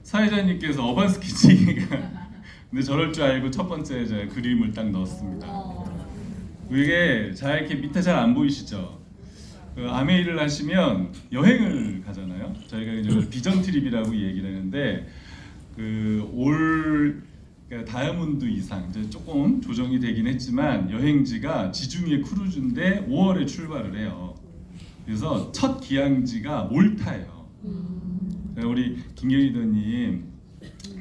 사회자님께서 어반 스케치가 근데 저럴 줄 알고 첫 번째 제가 그림을 딱 넣었습니다. 이게 잘 이렇게 밑에 잘 안 보이시죠? 그 아메이를 하시면 여행을 가잖아요. 저희가 이제 비전 트립이라고 얘기를 하는데 그올 그러니까 다이아몬드 이상 이제 조금 조정이 되긴 했지만 여행지가 지중해 크루즈인데 5월에 출발을 해요. 그래서 첫 기항지가 몰타예요. 우리 김경희도님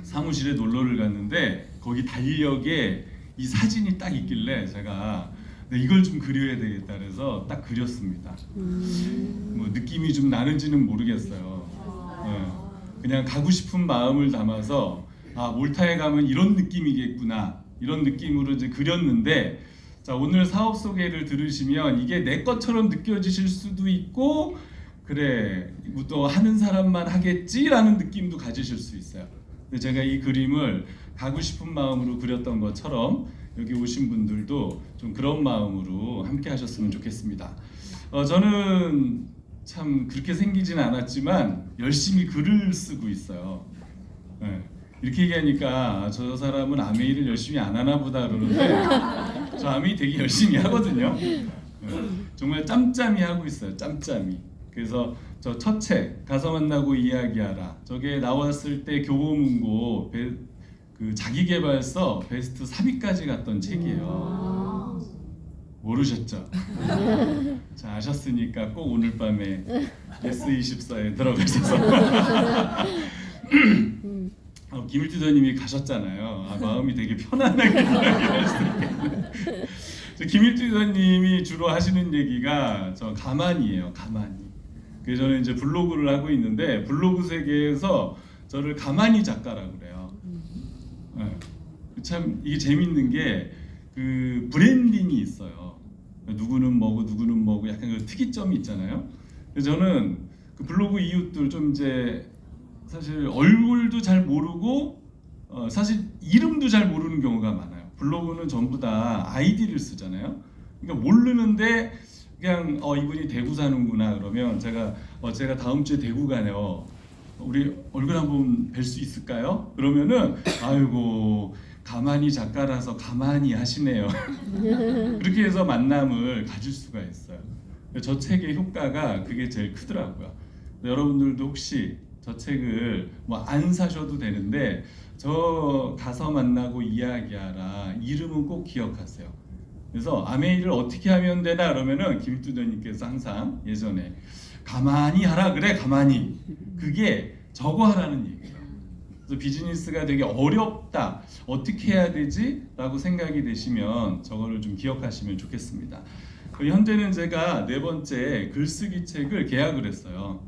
사무실에 놀러를 갔는데 거기 달력에 이 사진이 딱 있길래 제가 이걸 좀 그려야 되겠다 그래서 딱 그렸습니다. 뭐 느낌이 좀 나는지는 모르겠어요. 네. 그냥 가고 싶은 마음을 담아서 아 몰타에 가면 이런 느낌이겠구나 이런 느낌으로 이제 그렸는데 자 오늘 사업 소개를 들으시면 이게 내 것처럼 느껴지실 수도 있고 그래 또 하는 사람만 하겠지라는 느낌도 가지실 수 있어요. 근데 제가 이 그림을 가고 싶은 마음으로 그렸던 것처럼 여기 오신 분들도 좀 그런 마음으로 함께 하셨으면 좋겠습니다. 저는 참 그렇게 생기진 않았지만 열심히 글을 쓰고 있어요. 네. 이렇게 얘기하니까 저 사람은 아메이를 열심히 안 하나 보다 그러는데 저 아메이 되게 열심히 하거든요. 네. 정말 짬짬이 하고 있어요. 짬짬이. 그래서 저 첫 책 가서 만나고 이야기하라 저게 나왔을 때 교보문고 그 자기계발서 베스트 3위까지 갔던 책이에요. 모르셨죠? 자 아셨으니까 꼭 오늘 밤에 S24에 들어가셔서 김일두도님이 가셨잖아요. 아, 마음이 되게 편안하게 이야기할 수 있겠네. 김일두도님이 주로 하시는 얘기가 저 가만히예요. 가만히. 그래서 저는 이제 블로그를 하고 있는데 블로그 세계에서 저를 가만히 작가라고 그래요. 네. 참 이게 재밌는 게 그 브랜딩이 있어요. 누구는 뭐고 누구는 뭐고 약간 그 특이점이 있잖아요. 그래서 저는 그 블로그 이웃들 좀 이제 사실 얼굴도 잘 모르고 사실 이름도 잘 모르는 경우가 많아요. 블로그는 전부 다 아이디를 쓰잖아요. 그러니까 모르는데 그냥 이분이 대구 사는구나 그러면 제가 다음 주에 대구 가네요. 우리 얼굴 한번 뵐 수 있을까요? 그러면은 아이고 가만히 작가라서 가만히 하시네요. 그렇게 해서 만남을 가질 수가 있어요. 저 책의 효과가 그게 제일 크더라고요. 여러분들도 혹시 저 책을 뭐 안 사셔도 되는데 저 가서 만나고 이야기하라 이름은 꼭 기억하세요. 그래서 아메이를 어떻게 하면 되나 그러면은 김두도님께서 항상 예전에 가만히 하라 그래 가만히 그게 저거 하라는 얘기예요. 그래서 비즈니스가 되게 어렵다 어떻게 해야 되지? 라고 생각이 되시면 저거를 좀 기억하시면 좋겠습니다. 현재는 제가 4번째 글쓰기 책을 계약을 했어요.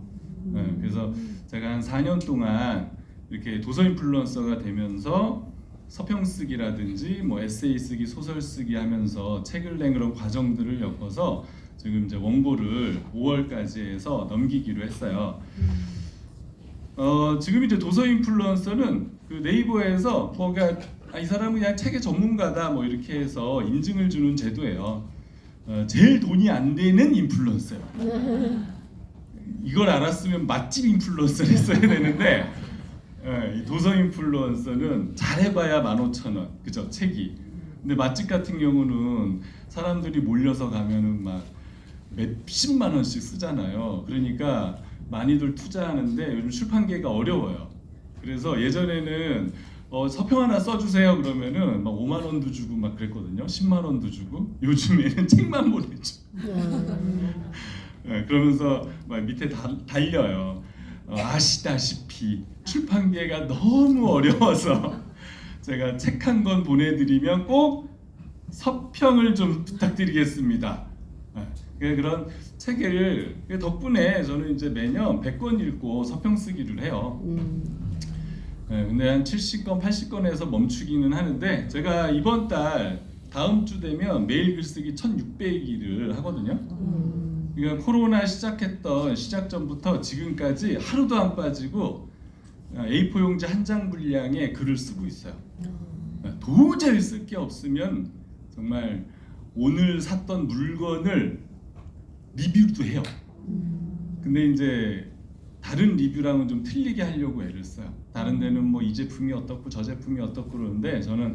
네, 그래서 제가 한 4년 동안 이렇게 도서 인플루언서가 되면서 서평 쓰기라든지 뭐 에세이 쓰기, 소설 쓰기 하면서 책을 낸 그런 과정들을 겪어서 지금 이제 원고를 5월까지 해서 넘기기로 했어요. 지금 이제 도서 인플루언서는 그 네이버에서 뭐가 이 사람은 그냥 책의 전문가다 뭐 이렇게 해서 인증을 주는 제도예요. 제일 돈이 안 되는 인플루언서예요. 이걸 알았으면 맛집 인플루언서를 했어야 되는데 이 도서 인플루언서는 잘해봐야 15,000원 그죠 책이. 근데 맛집 같은 경우는 사람들이 몰려서 가면은 막 몇십만 원씩 쓰잖아요. 그러니까 많이들 투자하는데 요즘 출판계가 어려워요. 그래서 예전에는 서평 하나 써주세요 그러면은 막 5만 원도 주고 막 그랬거든요. 10만 원도 주고 요즘에는 책만 보내줘. 네, 그러면서 막 밑에 달려요. 아시다시피 출판계가 너무 어려워서 제가 책 한 권 보내드리면 꼭 서평을 좀 부탁드리겠습니다. 그런 책을 덕분에 저는 이제 매년 100권 읽고 서평 쓰기를 해요. 근데 한 70권, 80권에서 멈추기는 하는데 제가 이번 달 다음 주 되면 매일 글쓰기 1600일을 하거든요. 그러니까 코로나 시작했던 시작 전부터 지금까지 하루도 안 빠지고 A4 용지 한 장 분량의 글을 쓰고 있어요. 도저히 쓸 게 없으면 정말 오늘 샀던 물건을 리뷰도 해요. 근데 이제 다른 리뷰랑은 좀 틀리게 하려고 애를 써요. 다른 데는 뭐 이 제품이 어떻고 저 제품이 어떻고 그러는데 저는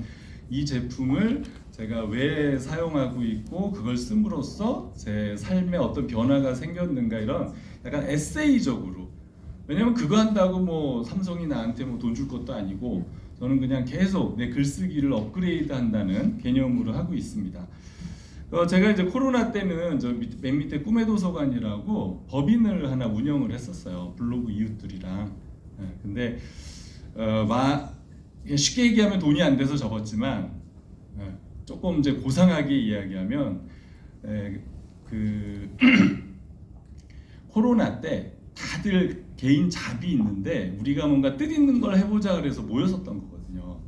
이 제품을 제가 왜 사용하고 있고 그걸 씀으로써 제 삶에 어떤 변화가 생겼는가 이런 약간 에세이적으로, 왜냐면 그거 한다고 뭐 삼성이 나한테 뭐 돈 줄 것도 아니고 저는 그냥 계속 내 글쓰기를 업그레이드 한다는 개념으로 하고 있습니다. 제가 이제 코로나 때는 저 맨 밑에 꿈의 도서관이라고 법인을 하나 운영을 했었어요. 블로그 이웃들이랑. 근데 쉽게 얘기하면 돈이 안 돼서 접었지만 조금 이제 고상하게 이야기하면 그 코로나 때 다들 개인 잡이 있는데 우리가 뭔가 뜻있는 걸 해보자 그래서 모였었던 거거든요.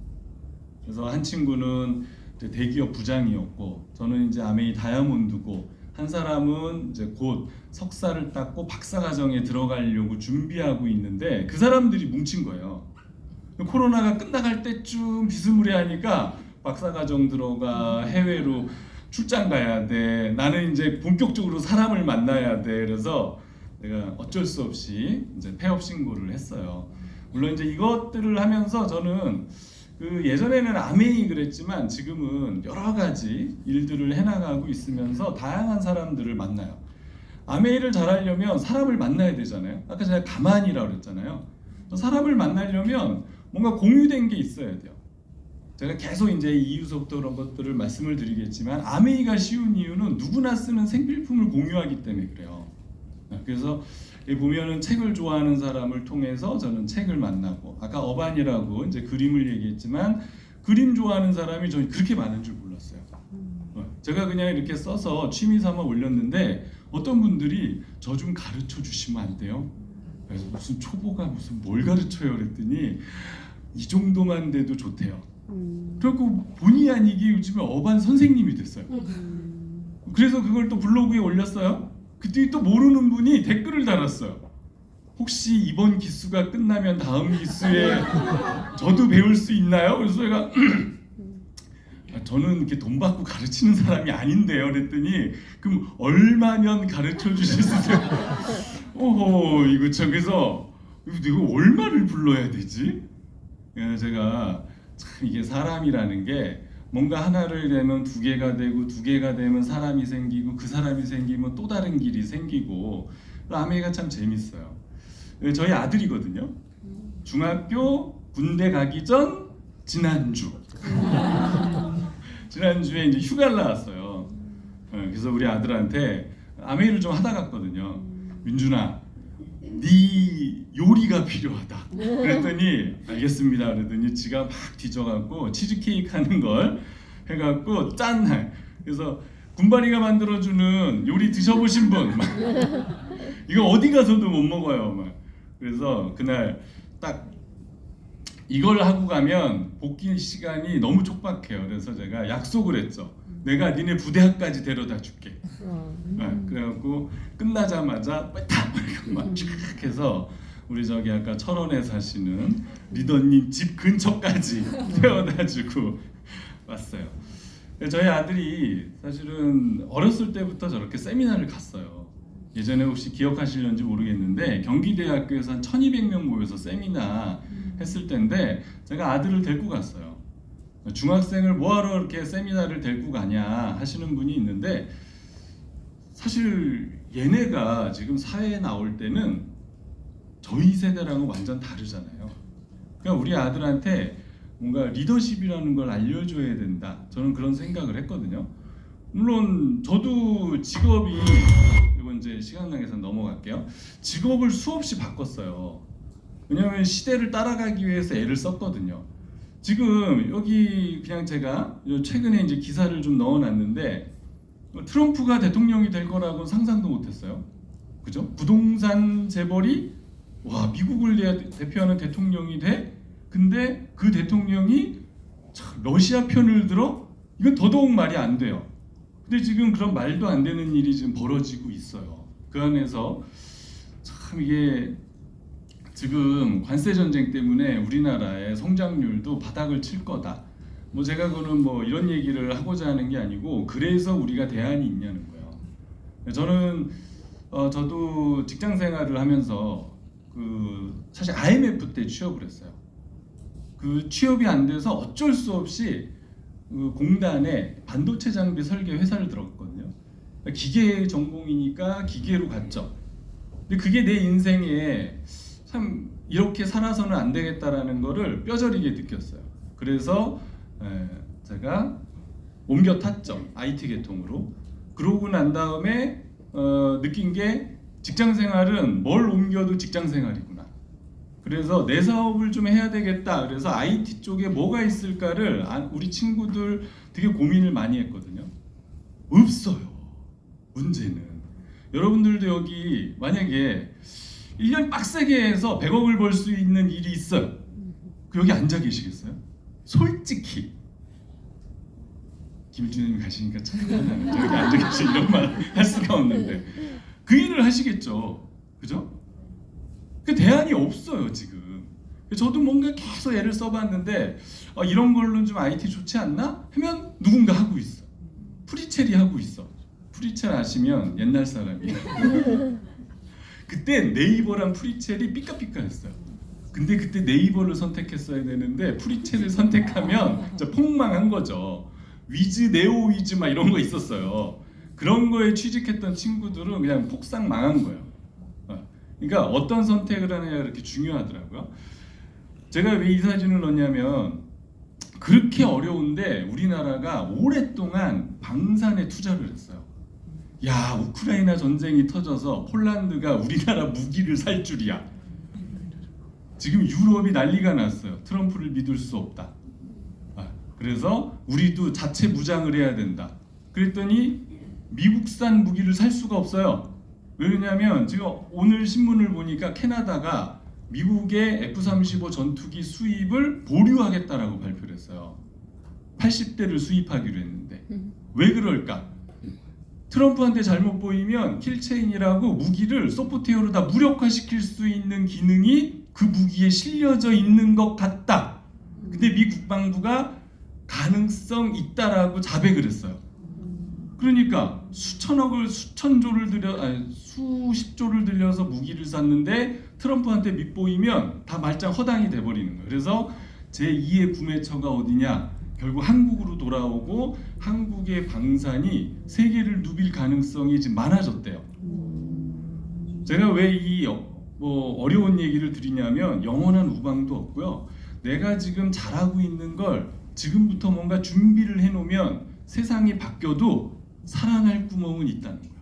그래서 한 친구는 이제 대기업 부장이었고 저는 이제 아메이 다이아몬드고 한 사람은 이제 곧 석사를 땄고 박사과정에 들어가려고 준비하고 있는데 그 사람들이 뭉친 거예요. 코로나가 끝나갈 때쯤 비스무리하니까 박사과정 들어가, 해외로 출장 가야 돼, 나는 이제 본격적으로 사람을 만나야 돼. 그래서 내가 어쩔 수 없이 이제 폐업 신고를 했어요. 물론 이제 이것들을 하면서 저는 그 예전에는 아메이 그랬지만 지금은 여러 가지 일들을 해나가고 있으면서 다양한 사람들을 만나요. 아메이를 잘하려면 사람을 만나야 되잖아요. 아까 제가 가만히라고 그랬잖아요. 사람을 만나려면 뭔가 공유된 게 있어야 돼요. 제가 계속 이제 이유속도 그런 것들을 말씀을 드리겠지만 아메이가 쉬운 이유는 누구나 쓰는 생필품을 공유하기 때문에 그래요. 그래서 보면은 책을 좋아하는 사람을 통해서 저는 책을 만나고, 아까 어반이라고 이제 그림을 얘기했지만 그림 좋아하는 사람이 저는 그렇게 많은 줄 몰랐어요. 제가 그냥 이렇게 써서 취미 삼아 올렸는데 어떤 분들이 저 좀 가르쳐 주시면 안 돼요? 그래서 무슨 초보가 무슨 뭘 가르쳐요 그랬더니 이 정도만 돼도 좋대요. 그리고 본의 아니게 요즘에 어반 선생님이 됐어요. 그래서 그걸 또 블로그에 올렸어요. 그때 또 모르는 분이 댓글을 달았어요. 혹시 이번 기수가 끝나면 다음 기수에 저도 배울 수 있나요? 그래서 제가 저는 이렇게 돈 받고 가르치는 사람이 아닌데요. 그랬더니 그럼 얼마면 가르쳐 주실 수 있어요? 오호, 이거 참. 그래서 이거 얼마를 불러야 되지? 제가 참 이게 사람이라는 게 뭔가 하나를 내면 두 개가 되고 두 개가 되면 사람이 생기고 그 사람이 생기면 또 다른 길이 생기고, 아메이가 참 재밌어요. 저희 아들이거든요. 중학교 군대 가기 전 지난주에 이제 휴가를 나왔어요. 그래서 우리 아들한테 아메이를 좀 하다 갔거든요. 민준아, 네 요리가 필요하다. 그랬더니 알겠습니다. 그랬더니 지가 막 뒤져갖고 치즈케이크 하는 걸 해갖고 짠. 그래서 군바리가 만들어주는 요리 드셔보신 분? 이거 어디 가서도 못 먹어요. 그래서 그날 딱 이걸 하고 가면 복귀 시간이 너무 촉박해요. 그래서 제가 약속을 했죠. 내가 니네 부대 앞까지 데려다 줄게. 그래갖고 끝나자마자 막 쫙 해서 우리 저기 아까 철원에 사시는 리더님 집 근처까지 태워다주고 왔어요. 저희 아들이 사실은 어렸을 때부터 저렇게 세미나를 갔어요. 예전에 혹시 기억하실는지 모르겠는데 경기대학교에서 한 1200명 모여서 세미나 했을 때인데 제가 아들을 데리고 갔어요. 중학생을 뭐하러 이렇게 세미나를 데리고 가냐 하시는 분이 있는데, 사실 얘네가 지금 사회에 나올 때는 저희 세대랑은 완전 다르잖아요. 그러니까 우리 아들한테 뭔가 리더십이라는 걸 알려줘야 된다, 저는 그런 생각을 했거든요. 물론 저도 직업이, 이건 이제 시간당에서 넘어갈게요. 직업을 수없이 바꿨어요. 왜냐하면 시대를 따라가기 위해서 애를 썼거든요. 지금 여기 그냥 제가 최근에 이제 기사를 좀 넣어놨는데 트럼프가 대통령이 될 거라고 상상도 못했어요. 그죠? 부동산 재벌이 와 미국을 대표하는 대통령이 돼? 근데 그 대통령이 러시아 편을 들어? 이건 더더욱 말이 안 돼요. 근데 지금 그런 말도 안 되는 일이 지금 벌어지고 있어요. 그 안에서 참 이게 지금 관세 전쟁 때문에 우리나라의 성장률도 바닥을 칠 거다. 뭐 제가 그거는 뭐 이런 얘기를 하고자 하는 게 아니고, 그래서 우리가 대안이 있냐는 거예요. 저는 저도 직장 생활을 하면서 사실 IMF 때 취업을 했어요. 그 취업이 안 돼서 어쩔 수 없이 그 공단에 반도체 장비 설계 회사를 들어갔거든요. 기계 전공이니까 기계로 갔죠. 근데 그게 내 인생에 참 이렇게 살아서는 안 되겠다라는 거를 뼈저리게 느꼈어요. 그래서 제가 옮겨 탔죠. IT 계통으로. 그러고 난 다음에 느낀 게 직장 생활은 뭘 옮겨도 직장 생활이구나. 그래서 내 사업을 좀 해야 되겠다. 그래서 IT 쪽에 뭐가 있을까를 우리 친구들 되게 고민을 많이 했거든요. 없어요. 문제는. 여러분들도 여기 만약에 1년 빡세게 해서 100억을 벌 수 있는 일이 있어요. 그 여기 앉아 계시겠어요? 솔직히. 김준현님 가시니까 참 편하네. 여기 앉아 계시 이런 말 할 수가 없는데 그 일을 하시겠죠. 그죠? 그 대안이 없어요 지금. 저도 뭔가 계속 애를 써봤는데 이런 걸로는 좀 IT 좋지 않나? 하면 누군가 하고 있어. 프리첼이 하고 있어. 프리첼 아시면 옛날 사람이에요. 그때 네이버랑 프리첼이 삐까삐까했어요. 근데 그때 네이버를 선택했어야 되는데 프리첼을 선택하면 진짜 폭망한 거죠. 위즈, 네오 위즈 막 이런 거 있었어요. 그런 거에 취직했던 친구들은 그냥 폭삭 망한 거예요. 그러니까 어떤 선택을 하느냐 이렇게 중요하더라고요. 제가 왜 이 사진을 넣냐면 그렇게 어려운데 우리나라가 오랫동안 방산에 투자를 했어요. 야, 우크라이나 전쟁이 터져서 폴란드가 우리나라 무기를 살 줄이야. 지금 유럽이 난리가 났어요. 트럼프를 믿을 수 없다. 그래서 우리도 자체 무장을 해야 된다. 그랬더니 미국산 무기를 살 수가 없어요. 왜냐하면 지금 오늘 신문을 보니까 캐나다가 미국의 F-35 전투기 수입을 보류하겠다라고 발표를 했어요. 80대를 수입하기로 했는데 왜 그럴까? 트럼프한테 잘못 보이면 킬체인이라고 무기를 소프트웨어로 다 무력화시킬 수 있는 기능이 그 무기에 실려져 있는 것 같다. 근데 미 국방부가 가능성 있다라고 자백을 했어요. 그러니까 수십조를 들여서 무기를 샀는데 트럼프한테 밑보이면 다 말짱 허당이 돼버리는 거예요. 그래서 제2의 구매처가 어디냐? 결국 한국으로 돌아오고 한국의 방산이 세계를 누빌 가능성이 지금 많아졌대요. 제가 왜 이 어려운 얘기를 드리냐면 영원한 우방도 없고요. 내가 지금 잘하고 있는 걸 지금부터 뭔가 준비를 해놓으면 세상이 바뀌어도 살아날 구멍은 있다는 거예요.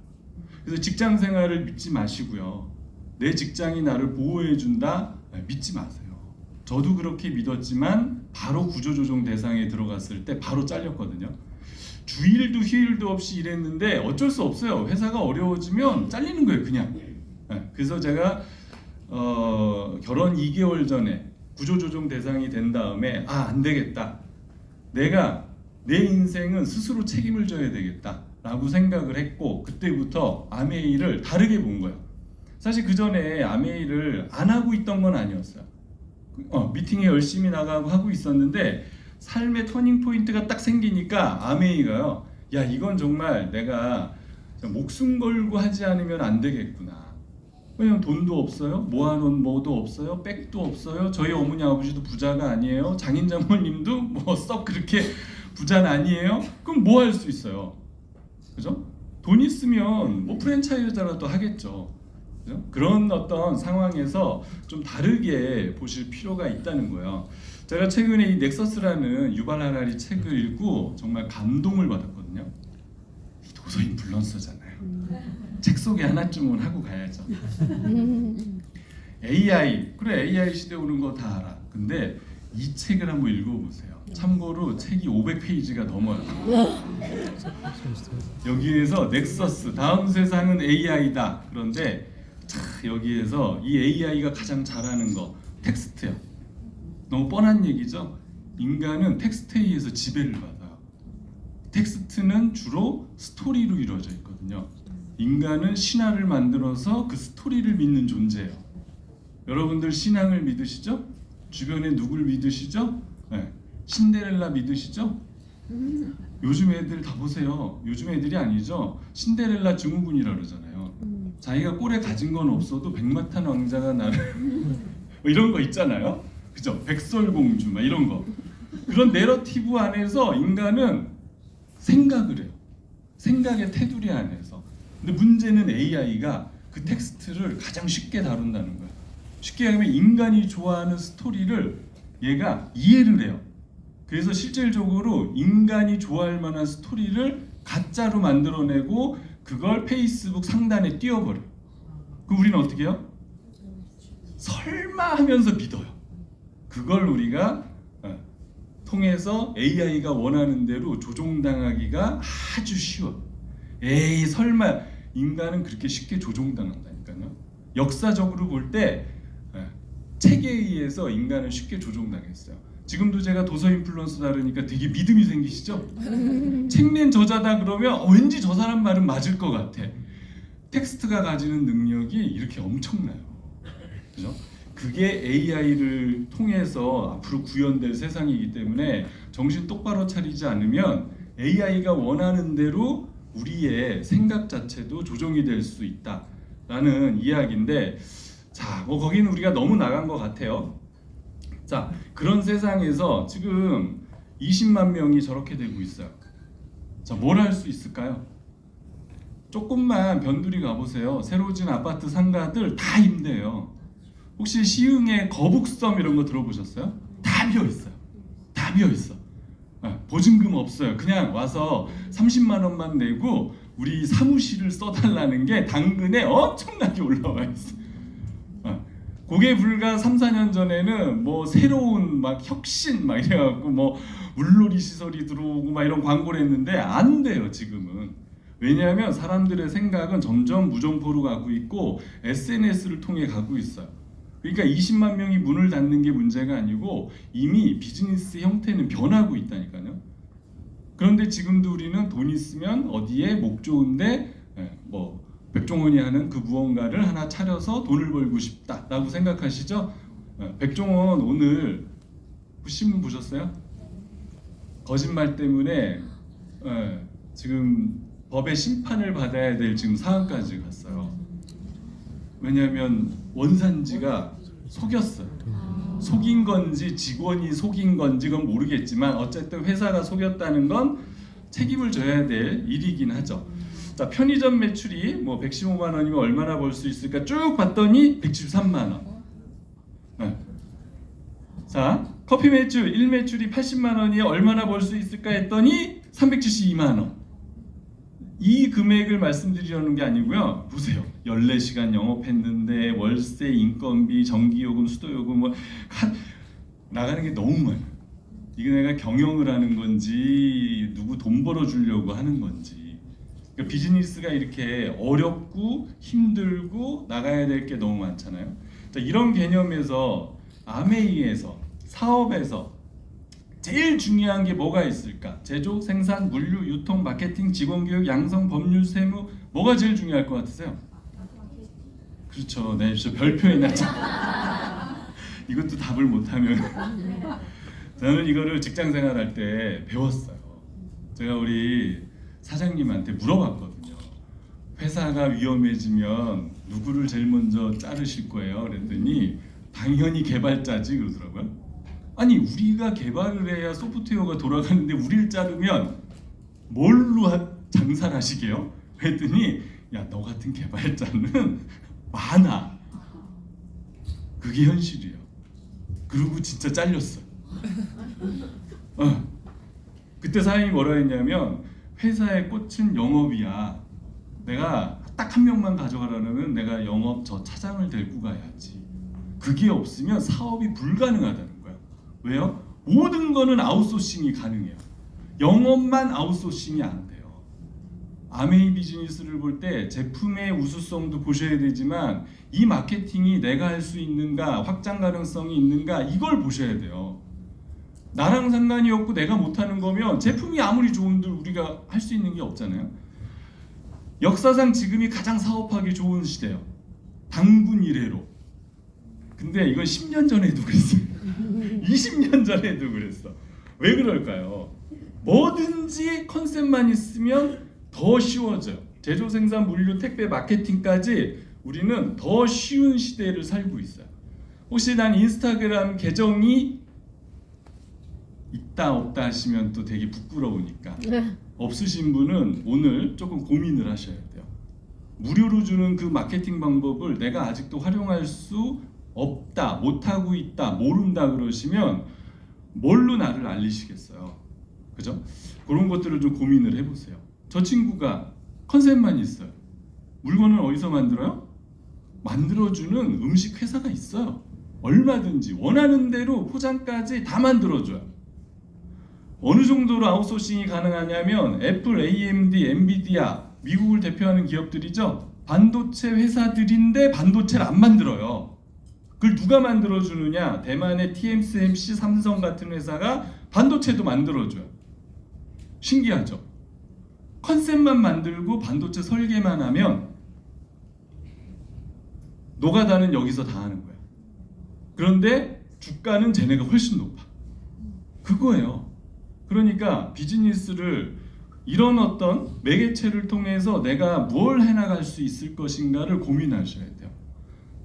그래서 직장 생활을 믿지 마시고요. 내 직장이 나를 보호해준다? 믿지 마세요. 저도 그렇게 믿었지만 바로 구조조정 대상에 들어갔을 때 바로 잘렸거든요. 주일도 휴일도 없이 일했는데 어쩔 수 없어요. 회사가 어려워지면 잘리는 거예요, 그냥. 그래서 제가 결혼 2개월 전에 구조조정 대상이 된 다음에 안 되겠다. 내가 내 인생은 스스로 책임을 져야 되겠다 라고 생각을 했고 그때부터 아메이를 다르게 본 거예요. 사실 그 전에 아메이를 안 하고 있던 건 아니었어요. 미팅에 열심히 나가고 하고 있었는데 삶의 터닝 포인트가 딱 생기니까 아메이가요. 야, 이건 정말 내가 목숨 걸고 하지 않으면 안 되겠구나. 왜냐면 돈도 없어요. 모아놓은 뭐도 없어요. 백도 없어요. 저희 어머니 아버지도 부자가 아니에요. 장인 장모님도 뭐 썩 그렇게 부자는 아니에요. 그럼 뭐 할 수 있어요? 그죠? 돈 있으면 뭐 프랜차이즈라도 하겠죠. 그죠? 그런 어떤 상황에서 좀 다르게 보실 필요가 있다는 거예요. 제가 최근에 이 넥서스라는 유발 하라리 책을 읽고 정말 감동을 받았거든요. 이 도서 인플루언서잖아요. 책 소개 하나쯤은 하고 가야죠. AI, 그래 AI 시대 오는 거 다 알아. 근데 이 책을 한번 읽어보세요. 참고로 책이 500페이지가 넘어요. 여기에서 넥서스, 다음 세상은 AI다. 그런데 여기에서 이 AI가 가장 잘하는 거 텍스트요. 너무 뻔한 얘기죠. 인간은 텍스트에 의해서 지배를 받아요. 텍스트는 주로 스토리로 이루어져 있거든요. 인간은 신화를 만들어서 그 스토리를 믿는 존재예요. 여러분들 신앙을 믿으시죠? 주변에 누굴 믿으시죠? 네. 신데렐라 믿으시죠? 요즘 애들 다 보세요. 요즘 애들이 아니죠. 신데렐라 증후군이라 그러잖아요. 자기가 꼴에 가진 건 없어도 백마탄 왕자가 나를 뭐 이런 거 있잖아요. 그죠? 백설공주 막 이런 거. 그런 내러티브 안에서 인간은 생각을 해요. 생각의 테두리 안에서. 근데 문제는 AI가 그 텍스트를 가장 쉽게 다룬다는 거예요. 쉽게 하면 인간이 좋아하는 스토리를 얘가 이해를 해요. 그래서 실질적으로 인간이 좋아할 만한 스토리를 가짜로 만들어내고 그걸 페이스북 상단에 띄워버려요. 그럼 우리는 어떻게 해요? 설마 하면서 믿어요. 그걸 우리가 통해서 AI가 원하는 대로 조종당하기가 아주 쉬워. 에이 설마. 인간은 그렇게 쉽게 조종당한다니까요. 역사적으로 볼 때 책에 의해서 인간은 쉽게 조종당했어요. 지금도 제가 도서 인플루언서 다루니까 되게 믿음이 생기시죠? 책 낸 저자다 그러면 왠지 저 사람 말은 맞을 것 같아. 텍스트가 가지는 능력이 이렇게 엄청나요. 그죠? 그게 AI를 통해서 앞으로 구현될 세상이기 때문에 정신 똑바로 차리지 않으면 AI가 원하는 대로 우리의 생각 자체도 조정이 될 수 있다라는 이야기인데, 자, 뭐 거기는 우리가 너무 나간 것 같아요. 자, 그런 세상에서 지금 20만 명이 저렇게 되고 있어요. 자, 뭘 할 수 있을까요? 조금만 변두리 가보세요. 새로 진 아파트 상가들 다 임대해요. 혹시 시흥의 거북섬 이런 거 들어보셨어요? 다 비어 있어요. 다 비어 있어. 보증금 없어요. 그냥 와서 30만 원만 내고 우리 사무실을 써달라는 게 당근에 엄청나게 올라와 있어. 그게 불과 3, 4년 전에는 뭐 새로운 막 혁신 막 이래갖고 뭐 물놀이 시설이 들어오고 막 이런 광고를 했는데 안 돼요 지금은. 왜냐하면 사람들의 생각은 점점 무점포로 가고 있고 SNS를 통해 가고 있어요. 그러니까 20만 명이 문을 닫는 게 문제가 아니고 이미 비즈니스 형태는 변하고 있다니까요. 그런데 지금도 우리는 돈 있으면 어디에 목 좋은데 뭐 백종원이 하는 그 무언가를 하나 차려서 돈을 벌고 싶다라고 생각하시죠? 백종원 오늘 신문 보셨어요? 거짓말 때문에 지금 법의 심판을 받아야 될 지금 상황까지 갔어요. 왜냐하면 원산지가 속였어요. 속인 건지 직원이 속인 건지 그건 모르겠지만 어쨌든 회사가 속였다는 건 책임을 져야 될 일이긴 하죠. 자, 편의점 매출이 뭐 115만 원이면 얼마나 벌 수 있을까 쭉 봤더니 113만 원. 자, 커피 매출 1매출이 80만 원이 얼마나 벌 수 있을까 했더니 372만 원. 이 금액을 말씀드리려는 게 아니고요. 보세요. 14시간 영업했는데 월세, 인건비, 전기요금, 수도요금 뭐 나가는 게 너무 많아요. 이게 내가 경영을 하는 건지 누구 돈 벌어주려고 하는 건지. 그러니까 비즈니스가 이렇게 어렵고 힘들고 나가야 될 게 너무 많잖아요. 자, 이런 개념에서 아메이에서 사업에서 제일 중요한 게 뭐가 있을까? 제조, 생산, 물류, 유통, 마케팅, 직원교육, 양성, 법률, 세무 뭐가 제일 중요할 것 같으세요? 그렇죠. 네, 저 별표에 났죠. 이것도 답을 못하면 저는 이거를 직장생활 할 때 배웠어요. 제가 우리 사장님한테 물어봤거든요. 회사가 위험해지면 누구를 제일 먼저 자르실 거예요? 그랬더니 당연히 개발자지 그러더라고요. 아니 우리가 개발을 해야 소프트웨어가 돌아가는데 우리를 자르면 뭘로 장사를 하시게요? 그랬더니 야, 너 같은 개발자는 많아. 그게 현실이에요. 그리고 진짜 잘렸어요. 그때 사장님이 뭐라 했냐면 회사의 꽃은 영업이야. 내가 딱 한 명만 가져가려면 내가 영업 저 차장을 데리고 가야지. 그게 없으면 사업이 불가능하다는 거야. 왜요? 모든 거는 아웃소싱이 가능해요. 영업만 아웃소싱이 안 돼요. 아메이 비즈니스를 볼 때 제품의 우수성도 보셔야 되지만 이 마케팅이 내가 할 수 있는가, 확장 가능성이 있는가 이걸 보셔야 돼요. 나랑 상관이 없고 내가 못하는 거면 제품이 아무리 좋은들 우리가 할 수 있는 게 없잖아요. 역사상 지금이 가장 사업하기 좋은 시대예요. 당군 이래로. 근데 이건 10년 전에도 그랬어요. 20년 전에도 그랬어. 왜 그럴까요? 뭐든지 컨셉만 있으면 더 쉬워져요. 제조, 생산, 물류, 택배, 마케팅까지 우리는 더 쉬운 시대를 살고 있어요. 혹시 난 인스타그램 계정이 있다 없다 하시면 또 되게 부끄러우니까 없으신 분은 오늘 조금 고민을 하셔야 돼요. 무료로 주는 그 마케팅 방법을 내가 아직도 활용할 수 없다, 못하고 있다, 모른다 그러시면 뭘로 나를 알리시겠어요? 그죠? 그런 것들을 좀 고민을 해보세요. 저 친구가 컨셉만 있어요. 물건을 어디서 만들어요? 만들어주는 음식 회사가 있어요. 얼마든지 원하는 대로 포장까지 다 만들어줘요. 어느 정도로 아웃소싱이 가능하냐면 애플, AMD, 엔비디아, 미국을 대표하는 기업들이죠. 반도체 회사들인데 반도체를 안 만들어요. 그걸 누가 만들어주느냐? 대만의 TSMC, 삼성 같은 회사가 반도체도 만들어줘요. 신기하죠? 컨셉만 만들고 반도체 설계만 하면 노가다는 여기서 다 하는 거야. 그런데 주가는 쟤네가 훨씬 높아. 그거예요. 그러니까 비즈니스를 이런 어떤 매개체를 통해서 내가 뭘 해나갈 수 있을 것인가를 고민하셔야 돼요.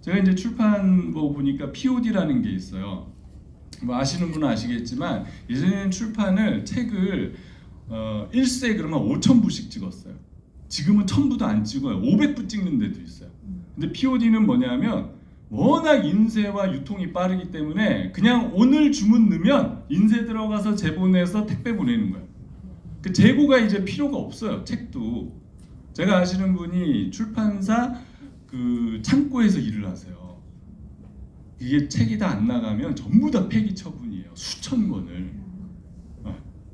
제가 이제 출판 뭐 보니까 POD라는 게 있어요. 뭐 아시는 분은 아시겠지만 예전에는 출판을 책을 1세 그러면 5,000부씩 찍었어요. 지금은 1,000부도 안 찍어요. 500부 찍는 데도 있어요. 근데 POD는 뭐냐면 워낙 인쇄와 유통이 빠르기 때문에 그냥 오늘 주문 넣으면 인쇄 들어가서 제보내서 택배 보내는 거예요. 그 재고가 이제 필요가 없어요. 책도. 제가 아시는 분이 출판사 그 창고에서 일을 하세요. 이게 책이 다 안 나가면 전부 다 폐기 처분이에요. 수천 권을.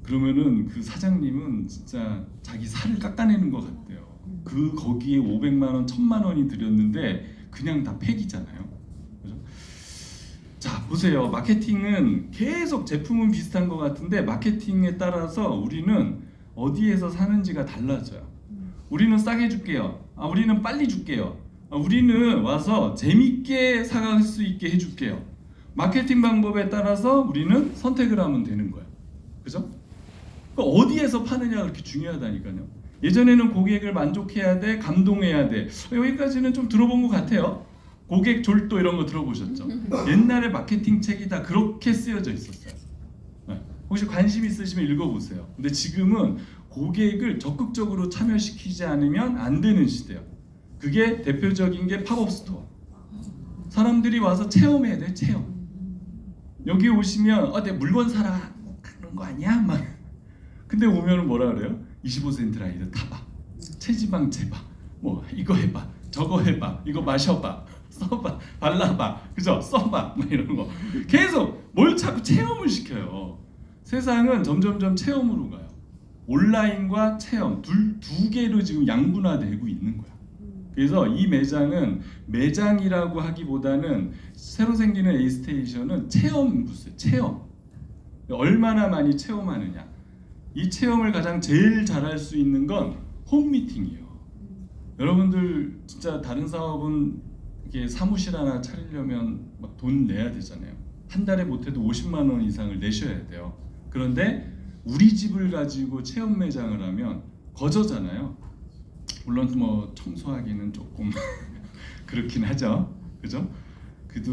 그러면은 그 사장님은 진짜 자기 살을 깎아내는 것 같대요. 그 거기에 500만 원, 1,000만 원이 들였는데 그냥 다 폐기잖아요. 그죠? 자, 보세요. 마케팅은 계속 제품은 비슷한 것 같은데 마케팅에 따라서 우리는 어디에서 사는지가 달라져요. 우리는 싸게 줄게요. 우리는 빨리 줄게요. 우리는 와서 재밌게 사갈 수 있게 해줄게요. 마케팅 방법에 따라서 우리는 선택을 하면 되는 거예요. 그죠? 그러니까 어디에서 파느냐가 그렇게 중요하다니까요. 예전에는 고객을 만족해야 돼, 감동해야 돼. 여기까지는 좀 들어본 것 같아요. 고객 졸도 이런 거 들어보셨죠? 옛날에 마케팅 책이 다 그렇게 쓰여져 있었어요. 혹시 관심 있으시면 읽어보세요. 근데 지금은 고객을 적극적으로 참여시키지 않으면 안 되는 시대예요. 그게 대표적인 게 팝업 스토어. 사람들이 와서 체험해야 돼, 체험. 여기 오시면 내 물건 사라 그런 거 아니야? 막. 근데 오면은 뭐라 그래요? 25센트 라이드 타봐, 체지방 재봐, 뭐 이거 해봐, 저거 해봐, 이거 마셔봐, 써봐, 발라봐, 그죠? 써봐, 막 이런 거 계속 뭘 자꾸 체험을 시켜요. 세상은 점점점 체험으로 가요. 온라인과 체험 두 개로 지금 양분화되고 있는 거야. 그래서 이 매장은 매장이라고 하기보다는 새로 생기는 A스테이션은 체험 부스, 체험. 얼마나 많이 체험하느냐. 이 체험을 가장 제일 잘할 수 있는 건 홈미팅이에요. 여러분들 진짜 다른 사업은 이게 사무실 하나 차리려면 막 돈 내야 되잖아요. 한 달에 못해도 50만 원 이상을 내셔야 돼요. 그런데 우리 집을 가지고 체험 매장을 하면 거저잖아요. 물론 뭐 청소하기는 조금 그렇긴 하죠. 그죠? 그래도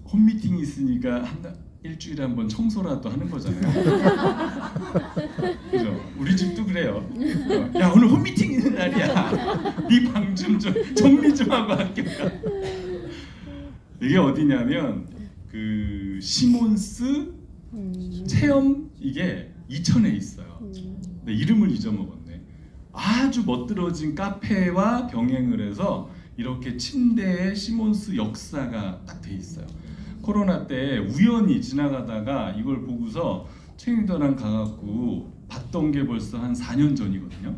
홈미팅이 있으니까 일주일에 한 번 청소라도 하는 거잖아요. 그죠? 우리 집도 그래요. 야, 오늘 홈미팅 있는 날이야. 네 방 좀 정리 좀 하고 학교가. 이게 어디냐면 그 시몬스 체험 이게 이천에 있어요. 근데 이름을 잊어먹었네. 아주 멋들어진 카페와 병행을 해서 이렇게 침대에 시몬스 역사가 딱 돼 있어요. 코로나 때 우연히 지나가다가 이걸 보고서 최인도랑 가갖고 봤던 게 벌써 한 4년 전이거든요.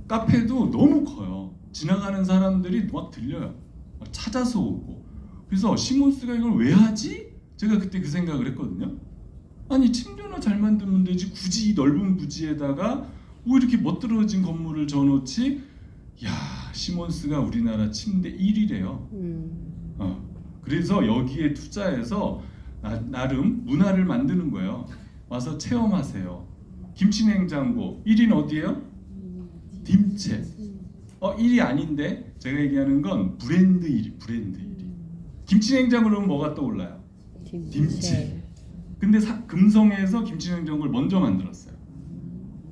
카페도 너무 커요. 지나가는 사람들이 막 들려요. 막 찾아서 오고. 그래서 시몬스가 이걸 왜 하지? 제가 그때 그 생각을 했거든요. 아니 침대나 잘 만들면 되지 굳이 이 넓은 부지에다가 뭐 이렇게 멋들어진 건물을 져놓지? 야, 시몬스가 우리나라 침대 1위래요. 그래서 여기에 투자해서 나름 문화를 만드는 거예요. 와서 체험하세요. 김치냉장고 1위는 어디예요? 딤체. 일이 아닌데 제가 얘기하는 건 브랜드 일, 브랜드 일이. 김치냉장고는 뭐가 떠올라요? 김치. 근데 금성에서 김치냉장고를 먼저 만들었어요.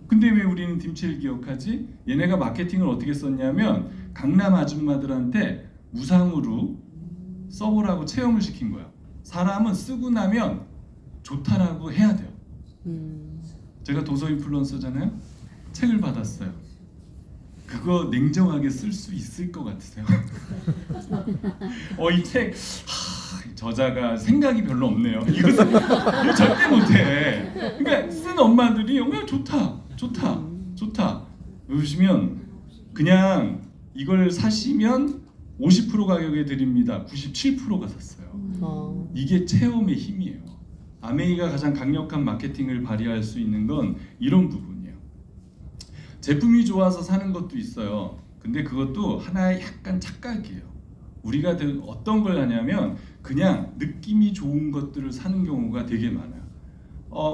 근데 왜 우리는 김치를 기억하지? 얘네가 마케팅을 어떻게 썼냐면 강남 아줌마들한테 무상으로 써보라고 체험을 시킨 거야. 사람은 쓰고 나면 좋다라고 해야 돼요. 제가 도서 인플루언서잖아요. 책을 받았어요. 그거 냉정하게 쓸 수 있을 것 같으세요? 이 책 저자가 생각이 별로 없네요. 이거 절대 못해. 그러니까 쓴 엄마들이 좋다. 보시면 그냥 이걸 사시면 50% 가격에 드립니다. 97%가 샀어요. 이게 체험의 힘이에요. 아메이가 가장 강력한 마케팅을 발휘할 수 있는 건 이런 부분이에요. 제품이 좋아서 사는 것도 있어요. 근데 그것도 하나의 약간 착각이에요. 우리가 어떤 걸 하냐면 그냥 느낌이 좋은 것들을 사는 경우가 되게 많아요.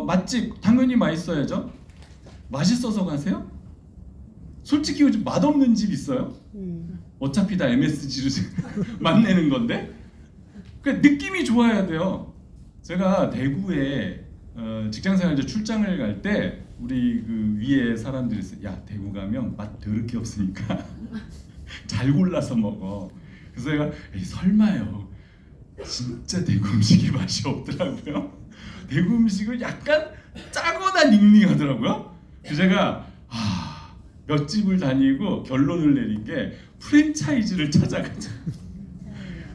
맛집 당연히 맛있어야죠. 맛있어서 가세요? 솔직히 요즘 맛없는 집 있어요? 어차피 다 MSG로 맛내는 건데. 그러니까 느낌이 좋아야 돼요. 제가 대구에 직장생활 이제 출장을 갈 때 우리 그 위에 사람들이 있어요. 야, 대구 가면 맛 더럽게 없으니까 잘 골라서 먹어. 그래서 제가 설마요. 진짜 대구 음식이 맛이 없더라고요. 대구 음식은 약간 짜거나 닝닝하더라고요. 그래서 제가 몇 집을 다니고 결론을 내린 게 프랜차이즈를 찾아가자.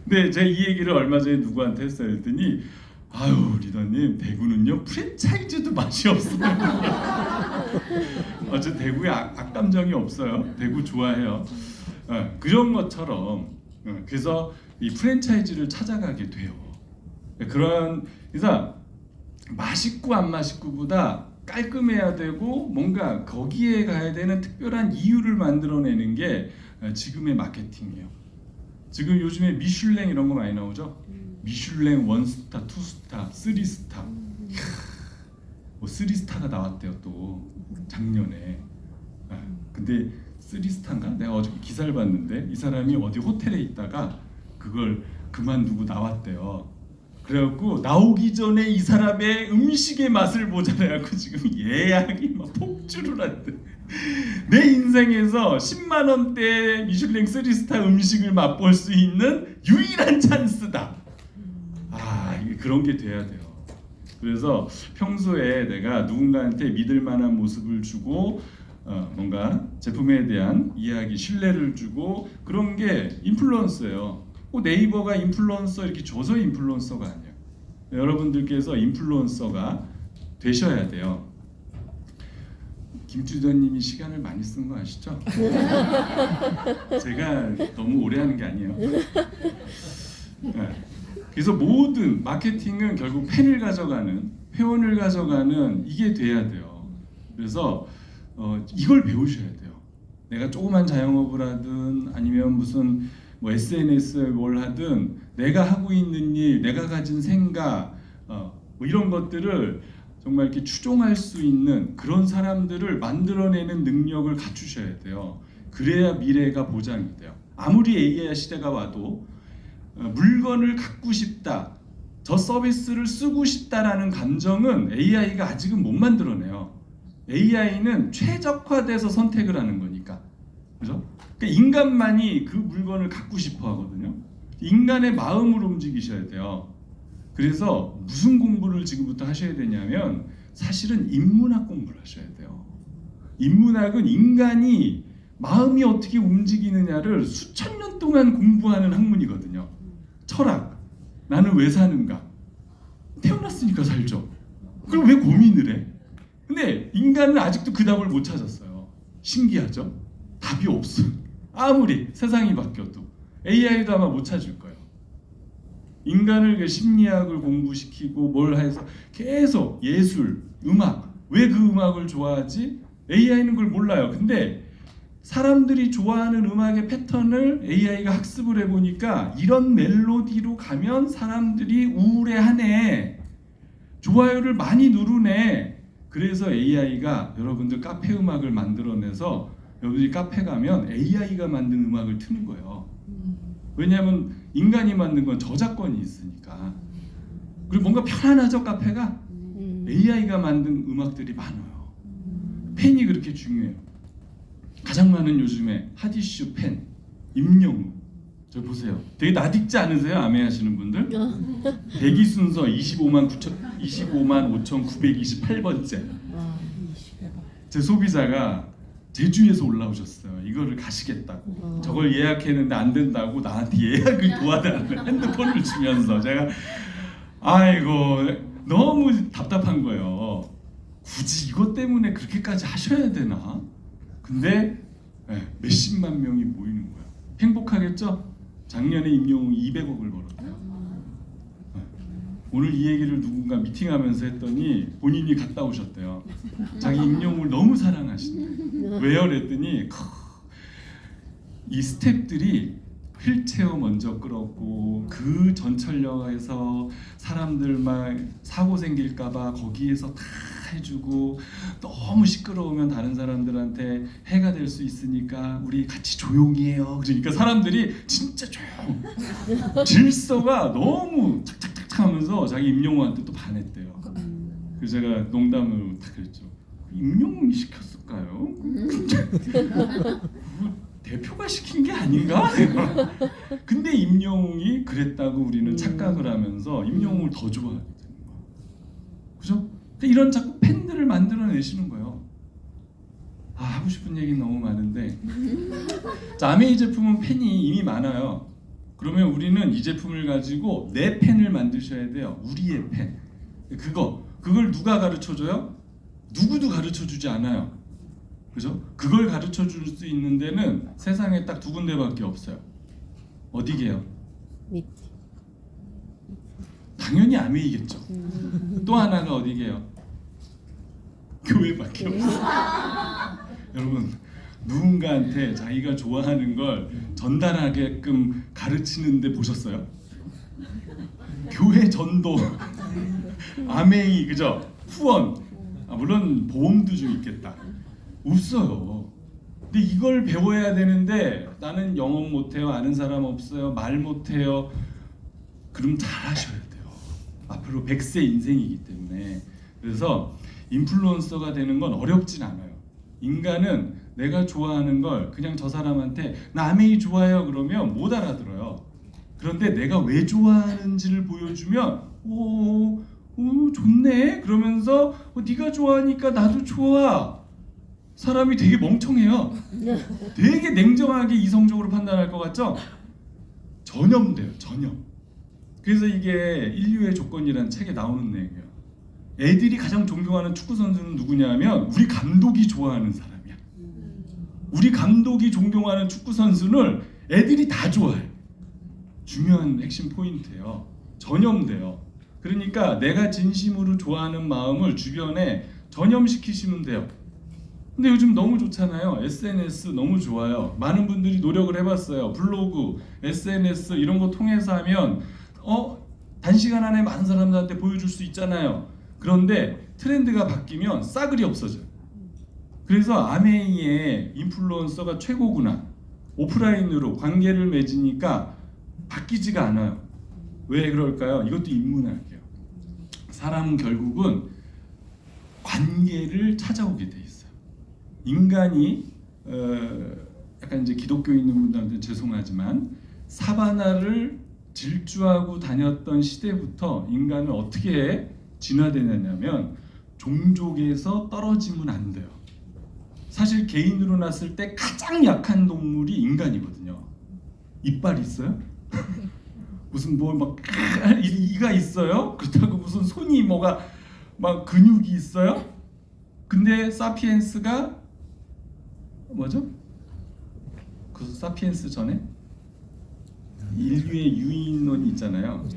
근데 제가 이 얘기를 얼마 전에 누구한테 했어요. 했더니 아유 리더님 대구는요 프랜차이즈도 맛이 없어요. 저 대구에 악감정이 없어요. 대구 좋아해요. 그런 것처럼 그래서 이 프랜차이즈를 찾아가게 돼요. 그래서 맛있고 안 맛있고보다 깔끔해야 되고 뭔가 거기에 가야 되는 특별한 이유를 만들어내는 게 지금의 마케팅이에요. 지금 요즘에 미슐랭 이런 거 많이 나오죠. 미슐랭 1스타, 2스타, 3스타. 뭐 3스타가 나왔대요 또 작년에. 근데 3스타인가? 내가 어저께 기사를 봤는데 이 사람이 어디 호텔에 있다가 그걸 그만두고 나왔대요. 그래갖고 나오기 전에 이 사람의 음식의 맛을 보잖아요. 지금 예약이 막 폭주를 한대. 내 인생에서 10만 원대 미슐랭 3스타 음식을 맛볼 수 있는 유일한 찬스다. 그런 게 돼야 돼요. 그래서 평소에 내가 누군가한테 믿을 만한 모습을 주고 뭔가 제품에 대한 이야기, 신뢰를 주고 그런 게 인플루언서예요. 네이버가 인플루언서 이렇게 줘서 인플루언서가 아니에요. 여러분들께서 인플루언서가 되셔야 돼요. 김주전님이 시간을 많이 쓴 거 아시죠? 제가 너무 오래 하는 게 아니에요. 그래서 모든 마케팅은 결국 팬을 가져가는, 회원을 가져가는 이게 돼야 돼요. 그래서 이걸 배우셔야 돼요. 내가 조그만 자영업을 하든 아니면 무슨 뭐 SNS에 뭘 하든 내가 하고 있는 일, 내가 가진 생각 뭐 이런 것들을 정말 이렇게 추종할 수 있는 그런 사람들을 만들어내는 능력을 갖추셔야 돼요. 그래야 미래가 보장이 돼요. 아무리 AI 시대가 와도 물건을 갖고 싶다, 저 서비스를 쓰고 싶다라는 감정은 AI가 아직은 못 만들어내요. AI는 최적화돼서 선택을 하는 거니까. 그죠? 그러니까 인간만이 그 물건을 갖고 싶어 하거든요. 인간의 마음을 움직이셔야 돼요. 그래서 무슨 공부를 지금부터 하셔야 되냐면 사실은 인문학 공부를 하셔야 돼요. 인문학은 인간이 마음이 어떻게 움직이느냐를 수천 년 동안 공부하는 학문이거든요. 철학, 나는 왜 사는가? 태어났으니까 살죠. 그럼 왜 고민을 해? 근데 인간은 아직도 그 답을 못 찾았어요. 신기하죠? 답이 없어. 아무리 세상이 바뀌어도 AI도 아마 못 찾을 거예요. 인간을 그 심리학을 공부시키고 뭘 해서 계속 예술, 음악, 왜 그 음악을 좋아하지? AI는 그걸 몰라요. 근데 사람들이 좋아하는 음악의 패턴을 AI가 학습을 해보니까 이런 멜로디로 가면 사람들이 우울해하네, 좋아요를 많이 누르네. 그래서 AI가 여러분들 카페 음악을 만들어내서 여러분이 카페 가면 AI가 만든 음악을 트는 거예요. 왜냐하면 인간이 만든 건 저작권이 있으니까. 그리고 뭔가 편안하죠, 카페가? AI가 만든 음악들이 많아요. 팬이 그렇게 중요해요. 가장 많은 요즘에 핫이슈 팬 임영웅. 저 보세요. 되게 낯익지 않으세요? 아메 하시는 분들? 대기 순서 25만 5,928번째. 제 소비자가 제주에서 올라오셨어요. 이거를 가시겠다고. 저걸 예약했는데 안 된다고 나한테 예약을 도와달라는 핸드폰을 주면서 제가 아이고 너무 답답한 거예요. 굳이 이것 때문에 그렇게까지 하셔야 되나? 근데 몇십만 명이 모이는 거예요. 행복하겠죠? 작년에 임영웅이 200억을 벌었대요. 오늘 이 얘기를 누군가 미팅하면서 했더니 본인이 갔다 오셨대요. 자기 임영웅을 너무 사랑하시네. 왜요? 그랬더니 이 스태프들이 휠체어 먼저 끌었고 그 전철역에서 사람들 막 사고 생길까봐 거기에서 다 해주고 너무 시끄러우면 다른 사람들한테 해가 될 수 있으니까 우리 같이 조용히 해요. 그러니까 사람들이 진짜 조용. 질서가 너무 착착착착 하면서 자기 임영웅한테 또 반했대요. 그래서 제가 농담으로 딱 그랬죠. 임영웅이 시켰을까요? 대표가 시킨 게 아닌가? 근데 임영웅이 그랬다고 우리는 착각을 하면서 임영웅을 더 좋아하게 되는 거예요. 그죠? 이런 자꾸 팬들을 만들어내시는 거예요. 하고 싶은 얘기는 너무 많은데 자, 아메이 제품은 팬이 이미 많아요. 그러면 우리는 이 제품을 가지고 내 팬을 만드셔야 돼요. 우리의 팬. 그걸 누가 가르쳐줘요? 누구도 가르쳐주지 않아요. 그죠? 그걸 가르쳐 줄 수 있는 데는 세상에 딱 두 군데밖에 없어요. 어디게요? 당연히 아메이겠죠. 또 하나가 어디게요? 교회밖에 없어요. 여러분 누군가한테 자기가 좋아하는 걸 전달하게끔 가르치는데 보셨어요? 교회 전도, 아메이, 그죠? 후원, 물론 보험도 좀 있겠다. 없어요. 근데 이걸 배워야 되는데 나는 영어 못해요. 아는 사람 없어요. 말 못해요. 그럼 잘하셔야 돼요. 앞으로 100세 인생이기 때문에. 그래서 인플루언서가 되는 건 어렵진 않아요. 인간은 내가 좋아하는 걸 그냥 저 사람한테 나 아메이 좋아해요 그러면 못 알아들어요. 그런데 내가 왜 좋아하는지를 보여주면 오 좋네 그러면서 네가 좋아하니까 나도 좋아. 사람이 되게 멍청해요. 되게 냉정하게 이성적으로 판단할 것 같죠? 전염돼요. 전염. 그래서 이게 인류의 조건이라는 책에 나오는 내용이에요. 애들이 가장 존경하는 축구 선수는 누구냐면 우리 감독이 좋아하는 사람이야. 우리 감독이 존경하는 축구 선수를 애들이 다 좋아해. 중요한 핵심 포인트예요. 전염돼요. 그러니까 내가 진심으로 좋아하는 마음을 주변에 전염시키시면 돼요. 근데 요즘 너무 좋잖아요. SNS 너무 좋아요. 많은 분들이 노력을 해봤어요. 블로그, SNS 이런 거 통해서 하면 단시간 안에 많은 사람들한테 보여줄 수 있잖아요. 그런데 트렌드가 바뀌면 싸그리 없어져요. 그래서 아메이의 인플루언서가 최고구나. 오프라인으로 관계를 맺으니까 바뀌지가 않아요. 왜 그럴까요? 이것도 인문학이에요. 사람은 결국은 관계를 찾아오게 돼 있어요. 인간이 약간 이제 기독교 있는 분들한테 죄송하지만 사바나를 질주하고 다녔던 시대부터 인간은 어떻게 진화되냐면 종족에서 떨어지면 안 돼요. 사실 개인으로 났을 때 가장 약한 동물이 인간이거든요. 이빨 있어요? 무슨 뭐 막 이가 있어요? 그렇다고 무슨 손이 뭐가 막 근육이 있어요? 근데 사피엔스가 뭐죠? 그 사피엔스 전에 인류의 유인론이 있잖아요.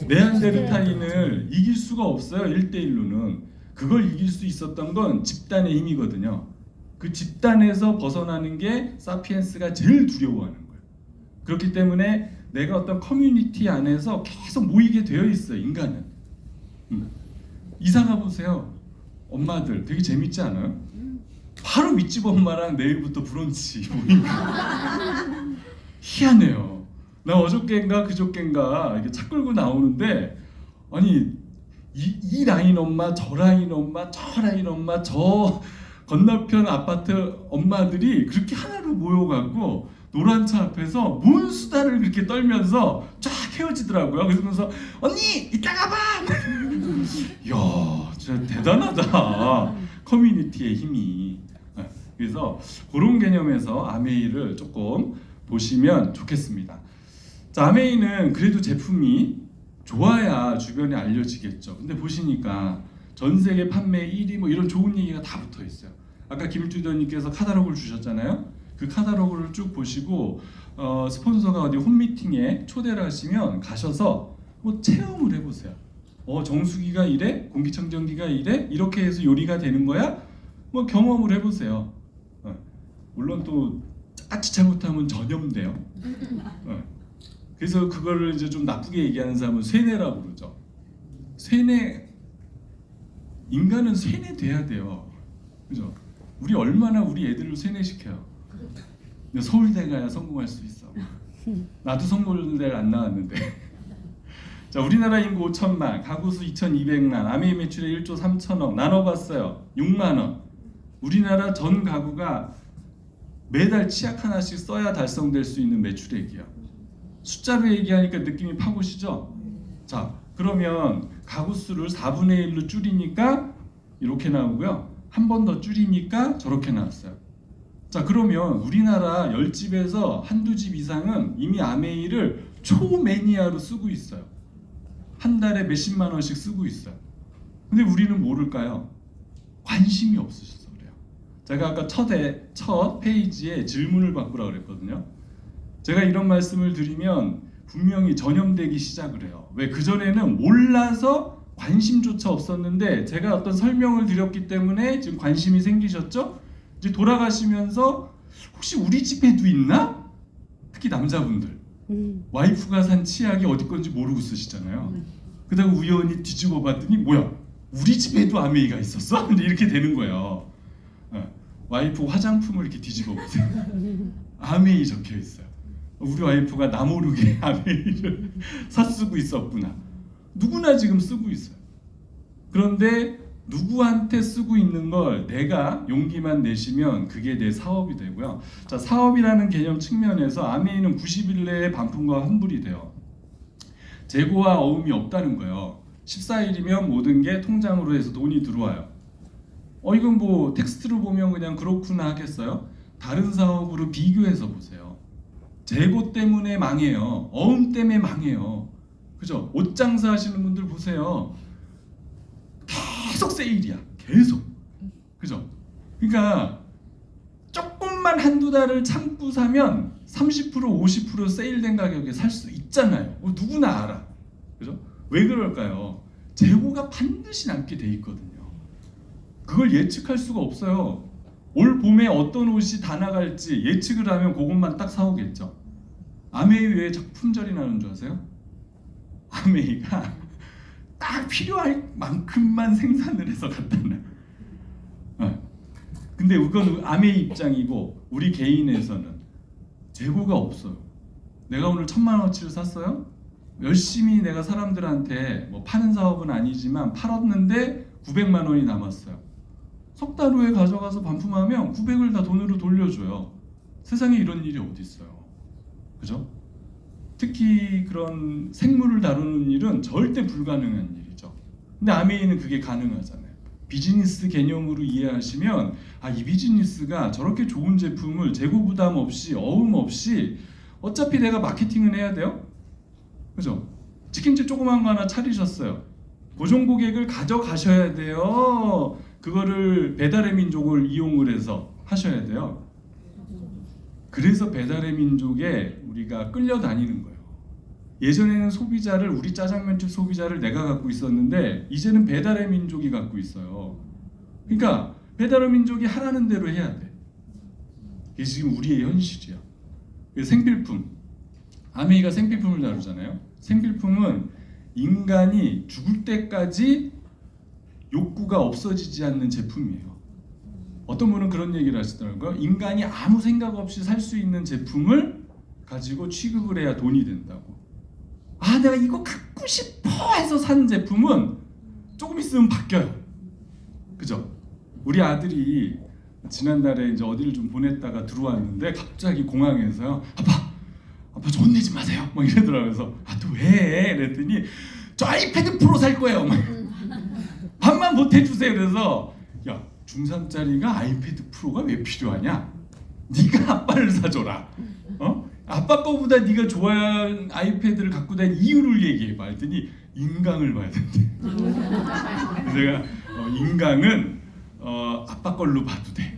네안데르탈인을 이길 수가 없어요. 1대1로는. 그걸 이길 수 있었던 건 집단의 힘이거든요. 그 집단에서 벗어나는 게 사피엔스가 제일 두려워하는 거예요. 그렇기 때문에 내가 어떤 커뮤니티 안에서 계속 모이게 되어 있어요. 인간은. 이사 가보세요. 엄마들 되게 재밌지 않아요? 바로 밑집 엄마랑 내일부터 브런치 모임가. 희한해요. 나 어저께인가 그저께인가 이렇게 차 끌고 나오는데 아니 이 라인 엄마, 저 라인 엄마, 저 라인 엄마, 저 건너편 아파트 엄마들이 그렇게 하나로 모여갖고 노란 차 앞에서 뭔 수다를 그렇게 떨면서 쫙 헤어지더라고요. 그러면서 언니 이따가 봐. 이야 진짜 대단하다. 커뮤니티의 힘이. 그래서 그런 개념에서 아메이를 조금 보시면 좋겠습니다. 자, 아메이는 그래도 제품이 좋아야 주변에 알려지겠죠. 근데 보시니까 전 세계 판매 1위 뭐 이런 좋은 얘기가 다 붙어 있어요. 아까 김주더님께서 카탈로그를 주셨잖아요. 그 카탈로그를 쭉 보시고 스폰서가 어디 홈미팅에 초대를 하시면 가셔서 뭐 체험을 해보세요. 정수기가 이래, 공기청정기가 이래, 이렇게 해서 요리가 되는 거야. 뭐 경험을 해보세요. 물론 또 까치 잘못하면 전염돼요. 그래서 그거를 이제 좀 나쁘게 얘기하는 사람은 쇠뇌라고 그러죠. 쇠뇌, 인간은 쇠뇌돼야 돼요. 그죠? 우리 얼마나 우리 애들을 쇠뇌시켜요. 서울대 가야 성공할 수 있어. 나도 서울대를 안 나왔는데. 자, 우리나라 인구 5천만, 가구 수 2,200만, 아메이 매출의 1조 3천억 나눠봤어요. 6만 원. 우리나라 전 가구가 매달 치약 하나씩 써야 달성될 수 있는 매출액이야. 숫자로 얘기하니까 느낌이 파고시죠? 자, 그러면 가구 수를 4분의 1로 줄이니까 이렇게 나오고요. 한 번 더 줄이니까 저렇게 나왔어요. 자, 그러면 우리나라 10집에서 한두 집 이상은 이미 아메이를 초매니아로 쓰고 있어요. 한 달에 몇십만 원씩 쓰고 있어요. 근데 우리는 모를까요? 관심이 없으셔서 그래요. 제가 아까 첫 페이지에 질문을 바꾸라고 그랬거든요. 제가 이런 말씀을 드리면 분명히 전염되기 시작을 해요. 왜? 그전에는 몰라서 관심조차 없었는데 제가 어떤 설명을 드렸기 때문에 지금 관심이 생기셨죠? 이제 돌아가시면서 혹시 우리 집에도 있나? 특히 남자분들 와이프가 산 치약이 어디 건지 모르고 쓰시잖아요. 그다가 우연히 뒤집어 봤더니 뭐야? 우리 집에도 아메이가 있었어? 근데 이렇게 되는 거예요. 와이프 화장품을 이렇게 뒤집어 보세요. 아메이 적혀 있어요. 우리 와이프가 나 모르게 아메이를 사쓰고 있었구나. 누구나 지금 쓰고 있어요. 그런데 누구한테 쓰고 있는 걸 내가 용기만 내시면 그게 내 사업이 되고요. 자, 사업이라는 개념 측면에서 아메이는 90일 내에 반품과 환불이 돼요. 재고와 어음이 없다는 거예요. 14일이면 모든 게 통장으로 해서 돈이 들어와요. 이건 뭐 텍스트로 보면 그냥 그렇구나 하겠어요? 다른 사업으로 비교해서 보세요. 재고 때문에 망해요. 어음 때문에 망해요. 그죠? 옷 장사 하시는 분들 보세요. 계속 세일이야. 계속. 그죠? 그러니까 조금만 한두 달을 참고 사면 30% 50% 세일된 가격에 살 수 있잖아요. 누구나 알아. 그죠? 왜 그럴까요? 재고가 반드시 남게 돼 있거든요. 그걸 예측할 수가 없어요. 올 봄에 어떤 옷이 다 나갈지 예측을 하면 그것만 딱 사오겠죠. 아메이 왜 품절이 나는 줄 아세요? 아메이가 딱 필요할 만큼만 생산을 해서 갖다 놔. 근데 그건 아메이 입장이고 우리 개인에서는 재고가 없어요. 내가 오늘 1,000만 원어치를 샀어요. 열심히 내가 사람들한테 뭐 파는 사업은 아니지만 팔았는데 900만 원이 남았어요. 석 달 후에 가져가서 반품하면 900을 다 돈으로 돌려줘요. 세상에 이런 일이 어디 있어요. 그죠? 특히 그런 생물을 다루는 일은 절대 불가능한 일이죠. 근데 아메이는 그게 가능하잖아요. 비즈니스 개념으로 이해하시면 이 비즈니스가 저렇게 좋은 제품을 재고 부담 없이 어음 없이 어차피 내가 마케팅은 해야 돼요. 그죠? 치킨집 조그만 거 하나 차리셨어요. 고정 고객을 가져가셔야 돼요. 그거를 배달의 민족을 이용을 해서 하셔야 돼요. 그래서 배달의 민족에 우리가 끌려다니는 거예요. 예전에는 소비자를 우리 짜장면집 소비자를 내가 갖고 있었는데 이제는 배달의 민족이 갖고 있어요. 그러니까 배달의 민족이 하라는 대로 해야 돼. 이게 지금 우리의 현실이야. 생필품. 아메이가 생필품을 다루잖아요. 생필품은 인간이 죽을 때까지 욕구가 없어지지 않는 제품이에요. 어떤 분은 그런 얘기를 하시더라고요. 인간이 아무 생각 없이 살 수 있는 제품을 가지고 취급을 해야 돈이 된다고. 아, 내가 이거 갖고 싶어 해서 산 제품은 조금 있으면 바뀌어요. 그죠? 우리 아들이 지난달에 이제 어디를 좀 보냈다가 들어왔는데 갑자기 공항에서요. 아빠 저 혼내지 마세요. 막 이러더라고요. 그래서 또 왜? 그랬더니 저 아이패드 프로 살 거예요. 막 밥만 보태주세요. 그래서 야, 중3짜리가 아이패드 프로가 왜 필요하냐? 네가 아빠를 사줘라. 아빠 거보다 네가 좋아하는 아이패드를 갖고 다니는 이유를 얘기해봐. 했더니 인강을 봐야 된대. 내가 인강은 아빠 걸로 봐도 돼.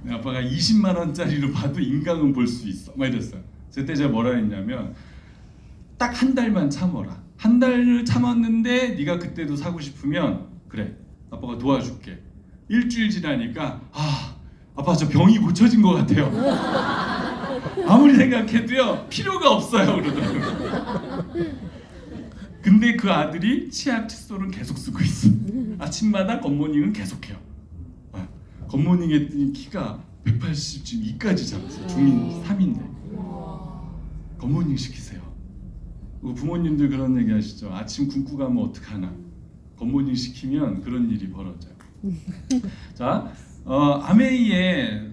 아빠가 20만 원짜리로 봐도 인강은 볼 수 있어. 막 이랬어요. 그때 제가 뭐라 했냐면 딱 한 달만 참아라. 한 달을 참았는데 네가 그때도 사고 싶으면 그래, 아빠가 도와줄게. 일주일 지나니까 아빠 저 병이 고쳐진 것 같아요. 아무리 생각해도요 필요가 없어요 그러더라고요. 근데 그 아들이 치약 칫솔은 계속 쓰고 있어. 아침마다 굿모닝은 계속해요. 굿모닝 했더니 키가 180 지금 2까지 잡았어요. 중인 3인데 굿모닝 시키세요. 부모님들 그런 얘기 하시죠. 아침 굶고 가면 어떡하나. 굿모닝 시키면 그런 일이 벌어져요. 자, 아메이에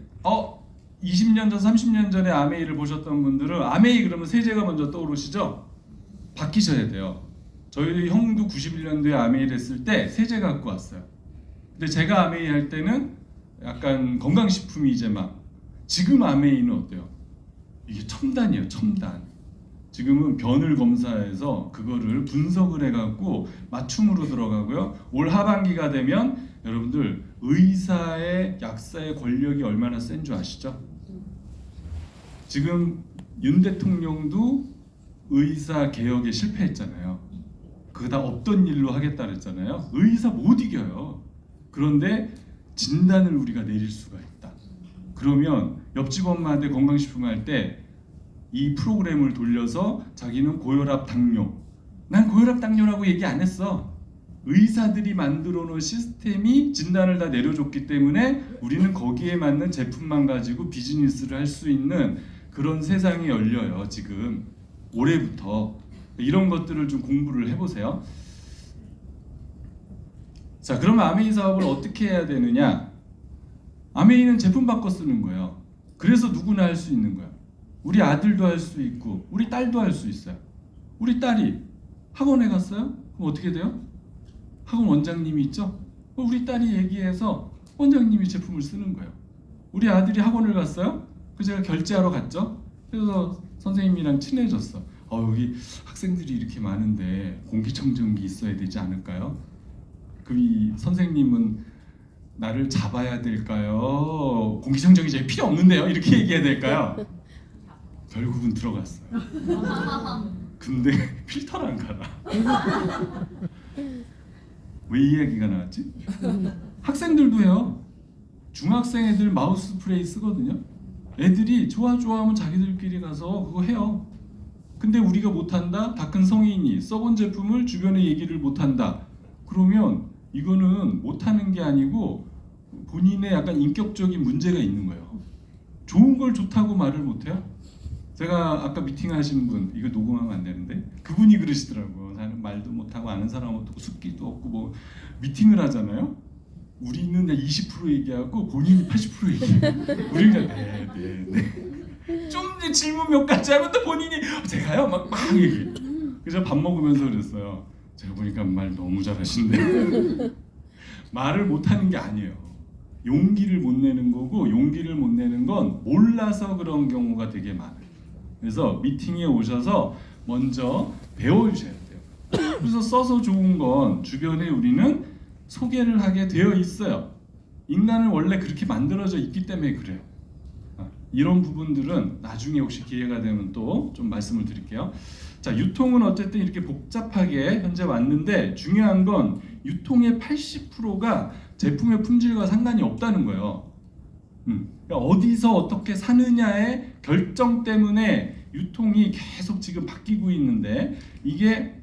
20년 전, 30년 전에 아메이를 보셨던 분들은 아메이 그러면 세제가 먼저 떠오르시죠? 바뀌셔야 돼요. 저희 형도 91년도에 아메이를 했을 때 세제 갖고 왔어요. 근데 제가 아메이 할 때는 약간 건강식품이 이제 막 지금 아메이는 어때요? 이게 첨단이에요, 첨단. 지금은 변을 검사해서 그거를 분석을 해갖고 맞춤으로 들어가고요. 올 하반기가 되면 여러분들 의사의 약사의 권력이 얼마나 센 줄 아시죠? 지금 윤 대통령도 의사 개혁에 실패했잖아요. 그거 다 없던 일로 하겠다 그랬잖아요. 의사 못 이겨요. 그런데 진단을 우리가 내릴 수가 있다. 그러면 옆집 엄마한테 건강식품 할 때 이 프로그램을 돌려서 자기는 고혈압 당뇨. 난 고혈압 당뇨라고 얘기 안 했어. 의사들이 만들어 놓은 시스템이 진단을 다 내려줬기 때문에 우리는 거기에 맞는 제품만 가지고 비즈니스를 할 수 있는 그런 세상이 열려요. 지금 올해부터 이런 것들을 좀 공부를 해보세요. 자, 그러면 아메이 사업을 어떻게 해야 되느냐? 아메이는 제품 바꿔 쓰는 거예요. 그래서 누구나 할 수 있는 거예요. 우리 아들도 할 수 있고 우리 딸도 할 수 있어요. 우리 딸이 학원에 갔어요? 그럼 어떻게 돼요? 학원 원장님이 있죠? 우리 딸이 얘기해서 원장님이 제품을 쓰는 거예요. 우리 아들이 학원을 갔어요? 그 제가 결제하러 갔죠? 그래서 선생님이랑 친해졌어. 여기 학생들이 이렇게 많은데 공기청정기 있어야 되지 않을까요? 그럼 이 선생님은 나를 잡아야 될까요? 공기청정기 제일 필요 없는데요? 이렇게 얘기해야 될까요? 결국은 들어갔어요. 근데 필터를 안 갈아. 왜 이 얘기가 나왔지? 학생들도 해요. 중학생 애들 마우스 스프레이 쓰거든요. 애들이 좋아하면 자기들끼리 가서 그거 해요. 근데 우리가 못한다? 다 큰 성인이 써본 제품을 주변에 얘기를 못한다. 그러면 이거는 못하는 게 아니고 본인의 약간 인격적인 문제가 있는 거예요. 좋은 걸 좋다고 말을 못해요? 제가 아까 미팅하신 분, 이거 녹음하면 안 되는데 그분이 그러시더라고요. 나는 말도 못하고 아는 사람 없고 숫기도 없고 뭐 미팅을 하잖아요. 우리는 20% 얘기하고 본인이 80% 얘기해요. 우리는 네. 좀 이제 질문 몇 가지 하면 또 본인이 제가요 막 얘기해. 그래서 밥 먹으면서 그랬어요. 제가 보니까 말 너무 잘하시는데 말을 못하는 게 아니에요. 용기를 못 내는 거고 용기를 못 내는 건 몰라서 그런 경우가 되게 많아요. 그래서 미팅에 오셔서 먼저 배워주셔야 돼요. 그래서 써서 좋은 건 주변에 우리는 소개를 하게 되어 있어요. 인간은 원래 그렇게 만들어져 있기 때문에 그래요. 이런 부분들은 나중에 혹시 기회가 되면 또 좀 말씀을 드릴게요. 자, 유통은 어쨌든 이렇게 복잡하게 현재 왔는데 중요한 건 유통의 80%가 제품의 품질과 상관이 없다는 거예요. 그러니까 어디서 어떻게 사느냐의 결정 때문에 유통이 계속 지금 바뀌고 있는데 이게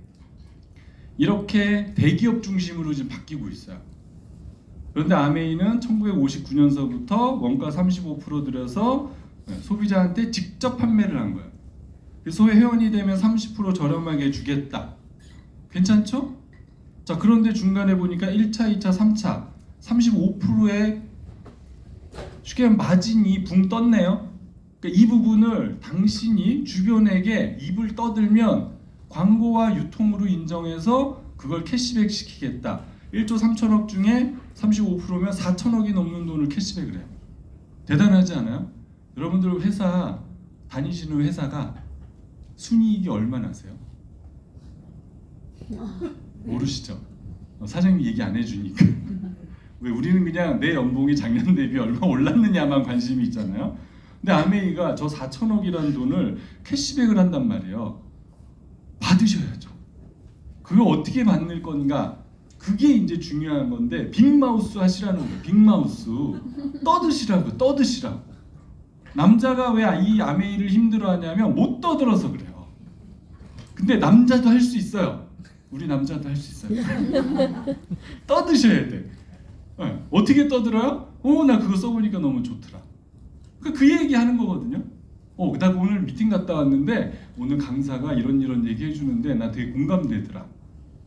이렇게 대기업 중심으로 지금 바뀌고 있어요. 그런데 아메이는 1959년서부터 원가 35% 들여서 소비자한테 직접 판매를 한 거예요. 그래서 회원이 되면 30% 저렴하게 주겠다. 괜찮죠? 자, 그런데 중간에 보니까 1차, 2차, 3차 35%의 쉽게 말하면 마진이 붕 떴네요. 그러니까 이 부분을 당신이 주변에게 입을 떠들면 광고와 유통으로 인정해서 그걸 캐시백 시키겠다. 1조 3천억 중에 35%면 4천억이 넘는 돈을 캐시백을 해요. 대단하지 않아요? 여러분들 회사 다니시는 회사가 순이익이 얼마나 아세요? 모르시죠? 사장님이 얘기 안 해주니까. 왜 우리는 그냥 내 연봉이 작년 대비 얼마 올랐느냐만 관심이 있잖아요. 근데 아메이가 저 4천억이라는 돈을 캐시백을 한단 말이에요. 받으셔야죠. 그걸 어떻게 받는 건가? 그게 이제 중요한 건데 빅마우스 하시라는 거예요. 빅마우스. 떠드시라고, 떠드시라고. 남자가 왜 이 아메이를 힘들어하냐면 못 떠들어서 그래요. 근데 남자도 할 수 있어요. 우리 남자도 할 수 있어요. 떠드셔야 돼. 네. 어떻게 떠들어요? 나 그거 써보니까 너무 좋더라. 그 얘기 하는 거거든요. 나 오늘 미팅 갔다 왔는데 오늘 강사가 이런 얘기 해주는데 나 되게 공감되더라.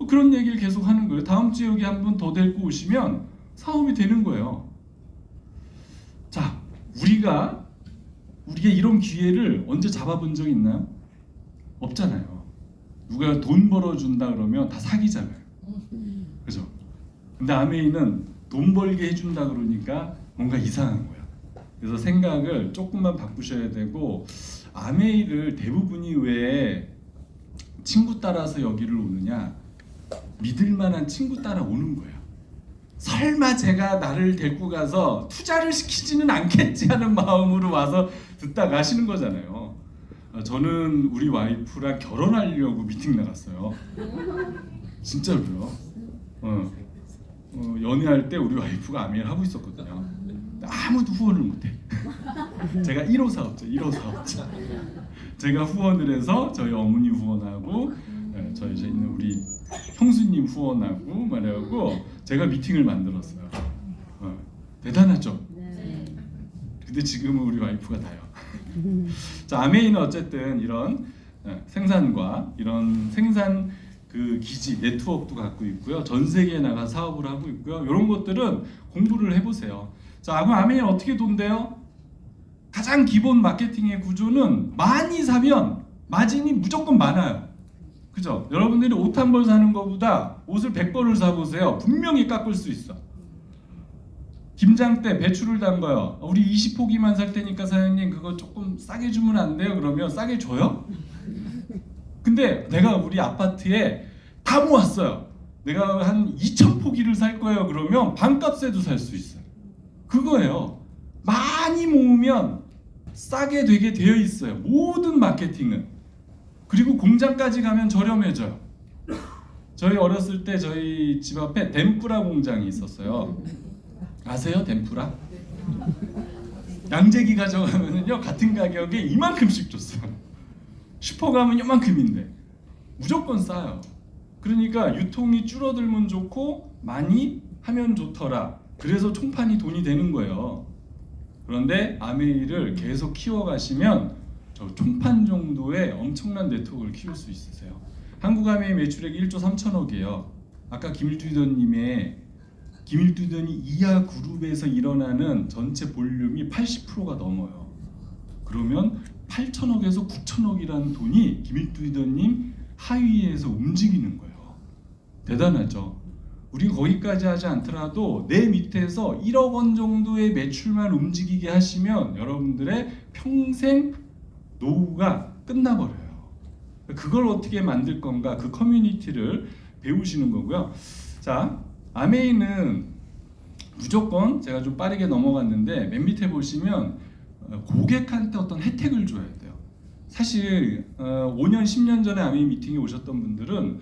그런 얘기를 계속 하는 거예요. 다음 주에 여기 한 번 더 데리고 오시면 사업이 되는 거예요. 자, 우리가 이런 기회를 언제 잡아본 적 있나요? 없잖아요. 누가 돈 벌어준다 그러면 다 사기잖아요. 그죠? 근데 아메이는 돈 벌게 해준다 그러니까 뭔가 이상한 거야. 그래서 생각을 조금만 바꾸셔야 되고, 아메이를 대부분이 왜 친구 따라서 여기를 오느냐, 믿을 만한 친구 따라 오는 거야. 설마 제가 나를 데리고 가서 투자를 시키지는 않겠지 하는 마음으로 와서 듣다 가시는 거잖아요. 저는 우리 와이프랑 결혼하려고 미팅 나갔어요. 진짜로요. 연애할 때 우리 와이프가 아메이를 하고 있었거든요. 아무도 후원을 못해. 제가 1호 사업자. 제가 후원을 해서 저희 어머니 후원하고 저희 있는 우리 형수님 후원하고 말하고 제가 미팅을 만들었어요. 대단하죠? 네. 근데 지금은 우리 와이프가 다요. 자, 아메이는 어쨌든 이런 생산과 이런 생산 그 기지 네트워크도 갖고 있고요. 전 세계에 나가 사업을 하고 있고요. 이런 것들은 공부를 해보세요. 자, 그럼 아메이는 어떻게 돈대요? 가장 기본 마케팅의 구조는 많이 사면 마진이 무조건 많아요. 그죠? 여러분들이 옷 한 벌 사는 것보다 옷을 100벌을 사보세요. 분명히 깎을 수 있어. 김장 때 배추를 담가요. 우리 20포기만 살 테니까 사장님 그거 조금 싸게 주면 안 돼요? 그러면 싸게 줘요? 근데 내가 우리 아파트에 다 모았어요. 내가 한 2,000포기를 살 거예요. 그러면 반값에도 살 수 있어요. 그거예요. 많이 모으면 싸게 되게 되어 있어요. 모든 마케팅은. 그리고 공장까지 가면 저렴해져요. 저희 어렸을 때 저희 집 앞에 덴뿌라 공장이 있었어요. 아세요? 덴뿌라? 양재기 가져가면요 같은 가격에 이만큼씩 줬어요. 슈퍼 가면 이만큼인데 무조건 싸요. 그러니까 유통이 줄어들면 좋고 많이 하면 좋더라. 그래서 총판이 돈이 되는 거예요. 그런데 아메이를 계속 키워가시면 저 총판 정도의 엄청난 네트워크를 키울 수 있으세요. 한국 아메이 매출액이 1조 3천억이에요. 아까 김일두이더님의 이하 그룹에서 일어나는 전체 볼륨이 80%가 넘어요. 그러면 8천억에서 9천억이라는 돈이 김일두이더님 하위에서 움직이는 거예요. 대단하죠. 우리 거기까지 하지 않더라도 내 밑에서 1억 원 정도의 매출만 움직이게 하시면 여러분들의 평생 노후가 끝나버려요. 그걸 어떻게 만들 건가, 그 커뮤니티를 배우시는 거고요. 자, 아메이는 무조건 제가 좀 빠르게 넘어갔는데 맨 밑에 보시면 고객한테 어떤 혜택을 줘야 돼요. 사실 5년, 10년 전에 아메이 미팅에 오셨던 분들은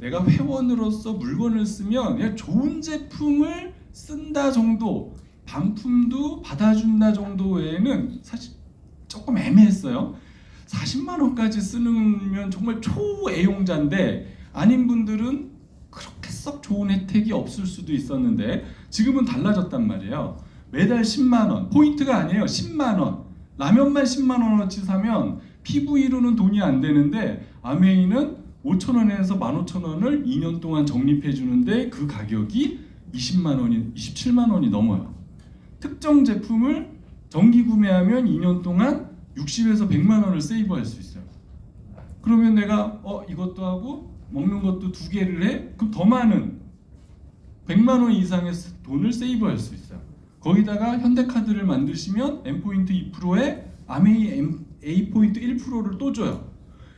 내가 회원으로서 물건을 쓰면 그냥 좋은 제품을 쓴다 정도, 반품도 받아준다 정도 외에는 사실 조금 애매했어요. 40만 원까지 쓰면 정말 초애용자인데 아닌 분들은 그렇게 썩 좋은 혜택이 없을 수도 있었는데 지금은 달라졌단 말이에요. 매달 10만 원, 포인트가 아니에요. 10만 원. 라면만 10만 원어치 사면 PV로는 돈이 안 되는데 아메이는 5천 원에서 15,000원을 2년 동안 적립해 주는데 그 가격이 20만 원이 27만 원이 넘어요. 특정 제품을 정기 구매하면 2년 동안 60에서 100만 원을 세이브할 수 있어요. 그러면 내가 이것도 하고 먹는 것도 두 개를 해? 그럼 더 많은 100만 원 이상의 돈을 세이브할 수 있어요. 거기다가 현대카드를 만드시면 M포인트 2%에 아메이 A포인트 1%를 또 줘요.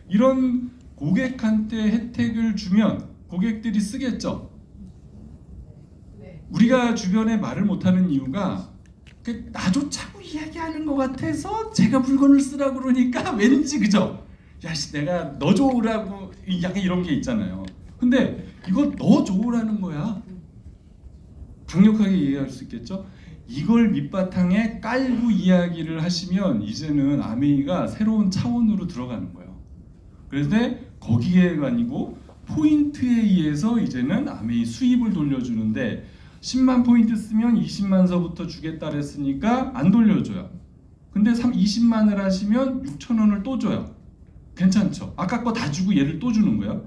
이런 고객한테 혜택을 주면 고객들이 쓰겠죠. 우리가 주변에 말을 못하는 이유가 나조차고 이야기하는 것 같아서 제가 물건을 쓰라고 그러니까 왠지 그죠? 야씨 내가 너 좋으라고 약간 이런 게 있잖아요. 근데 이거 너 좋으라는 거야. 강력하게 이해할 수 있겠죠? 이걸 밑바탕에 깔고 이야기를 하시면 이제는 아메이가 새로운 차원으로 들어가는 거예요. 그래서 거기에 아니고 포인트에 의해서 이제는 아메이 수입을 돌려주는데 10만 포인트 쓰면 20만 서부터 주겠다 그랬으니까 안 돌려줘요. 근데 20만을 하시면 6천 원을 또 줘요. 괜찮죠? 아까 거 다 주고 얘를 또 주는 거예요.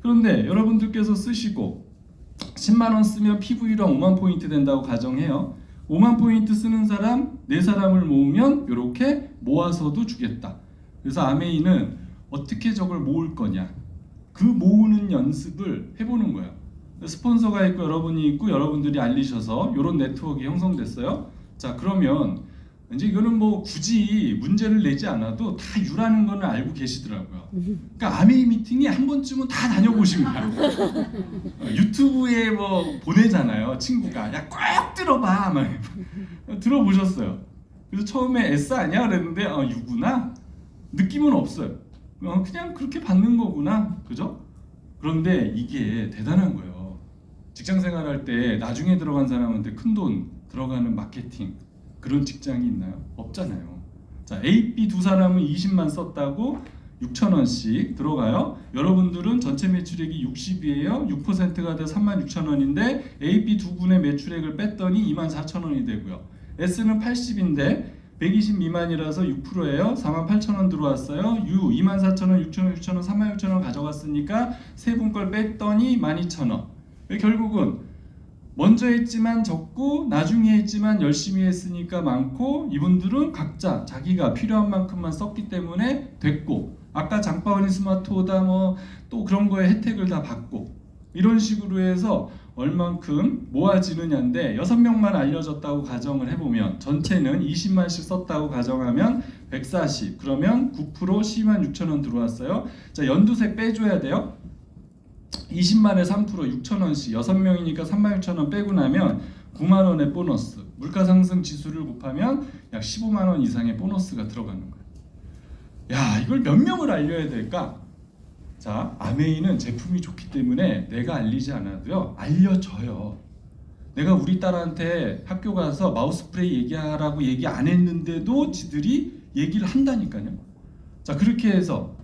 그런데 여러분들께서 쓰시고 10만 원 쓰면 PV랑 5만 포인트 된다고 가정해요. 5만 포인트 쓰는 사람 4사람을 모으면 이렇게 모아서도 주겠다. 그래서 아메이는 어떻게 저걸 모을 거냐, 그 모으는 연습을 해보는 거예요. 스폰서가 있고 여러분이 있고 여러분들이 알리셔서 이런 네트워크 형성됐어요. 자 그러면 이제 이거는 뭐 굳이 문제를 내지 않아도 다 유라는 거는 알고 계시더라고요. 그러니까 아메이 미팅에 한 번쯤은 다 다녀보신 거예요. 유튜브에 뭐 보내잖아요. 친구가 야 꼭 들어봐 막 들어보셨어요. 그래서 처음에 S 아니야 그랬는데 유구나 느낌은 없어요. 그냥 그렇게 받는 거구나, 그죠? 그런데 이게 대단한 거예요. 직장 생활할 때 나중에 들어간 사람한테 큰 돈 들어가는 마케팅 그런 직장이 있나요? 없잖아요. 자, A, B 두 사람은 20만 썼다고 6천 원씩 들어가요. 여러분들은 전체 매출액이 60이에요. 6%가 돼 36,000원인데 A, B 두 분의 매출액을 뺐더니 24,000원이 되고요. S는 80인데 120 미만이라서 6%예요. 48,000원 들어왔어요. U 24,000원, 6,000원, 6,000원, 36,000원 가져갔으니까 세 분 걸 뺐더니 12,000원. 결국은 먼저 했지만 적고 나중에 했지만 열심히 했으니까 많고 이분들은 각자 자기가 필요한 만큼만 썼기 때문에 됐고 아까 장바구니 스마트오다 뭐 또 그런 거에 혜택을 다 받고 이런 식으로 해서 얼만큼 모아지느냐인데 6명만 알려졌다고 가정을 해보면 전체는 20만씩 썼다고 가정하면 140 그러면 9% 126,000원 들어왔어요. 자 연두색 빼줘야 돼요. 20만에 3% 6,000원씩 6명이니까 36,000원 빼고 나면 9만 원의 보너스 물가상승 지수를 곱하면 약 15만 원 이상의 보너스가 들어가는 거예요. 야 이걸 몇 명을 알려야 될까? 자 아메이는 제품이 좋기 때문에 내가 알리지 않아도요 알려줘요. 내가 우리 딸한테 학교 가서 마우스 프레이 얘기하라고 얘기 안 했는데도 지들이 얘기를 한다니까요. 자 그렇게 해서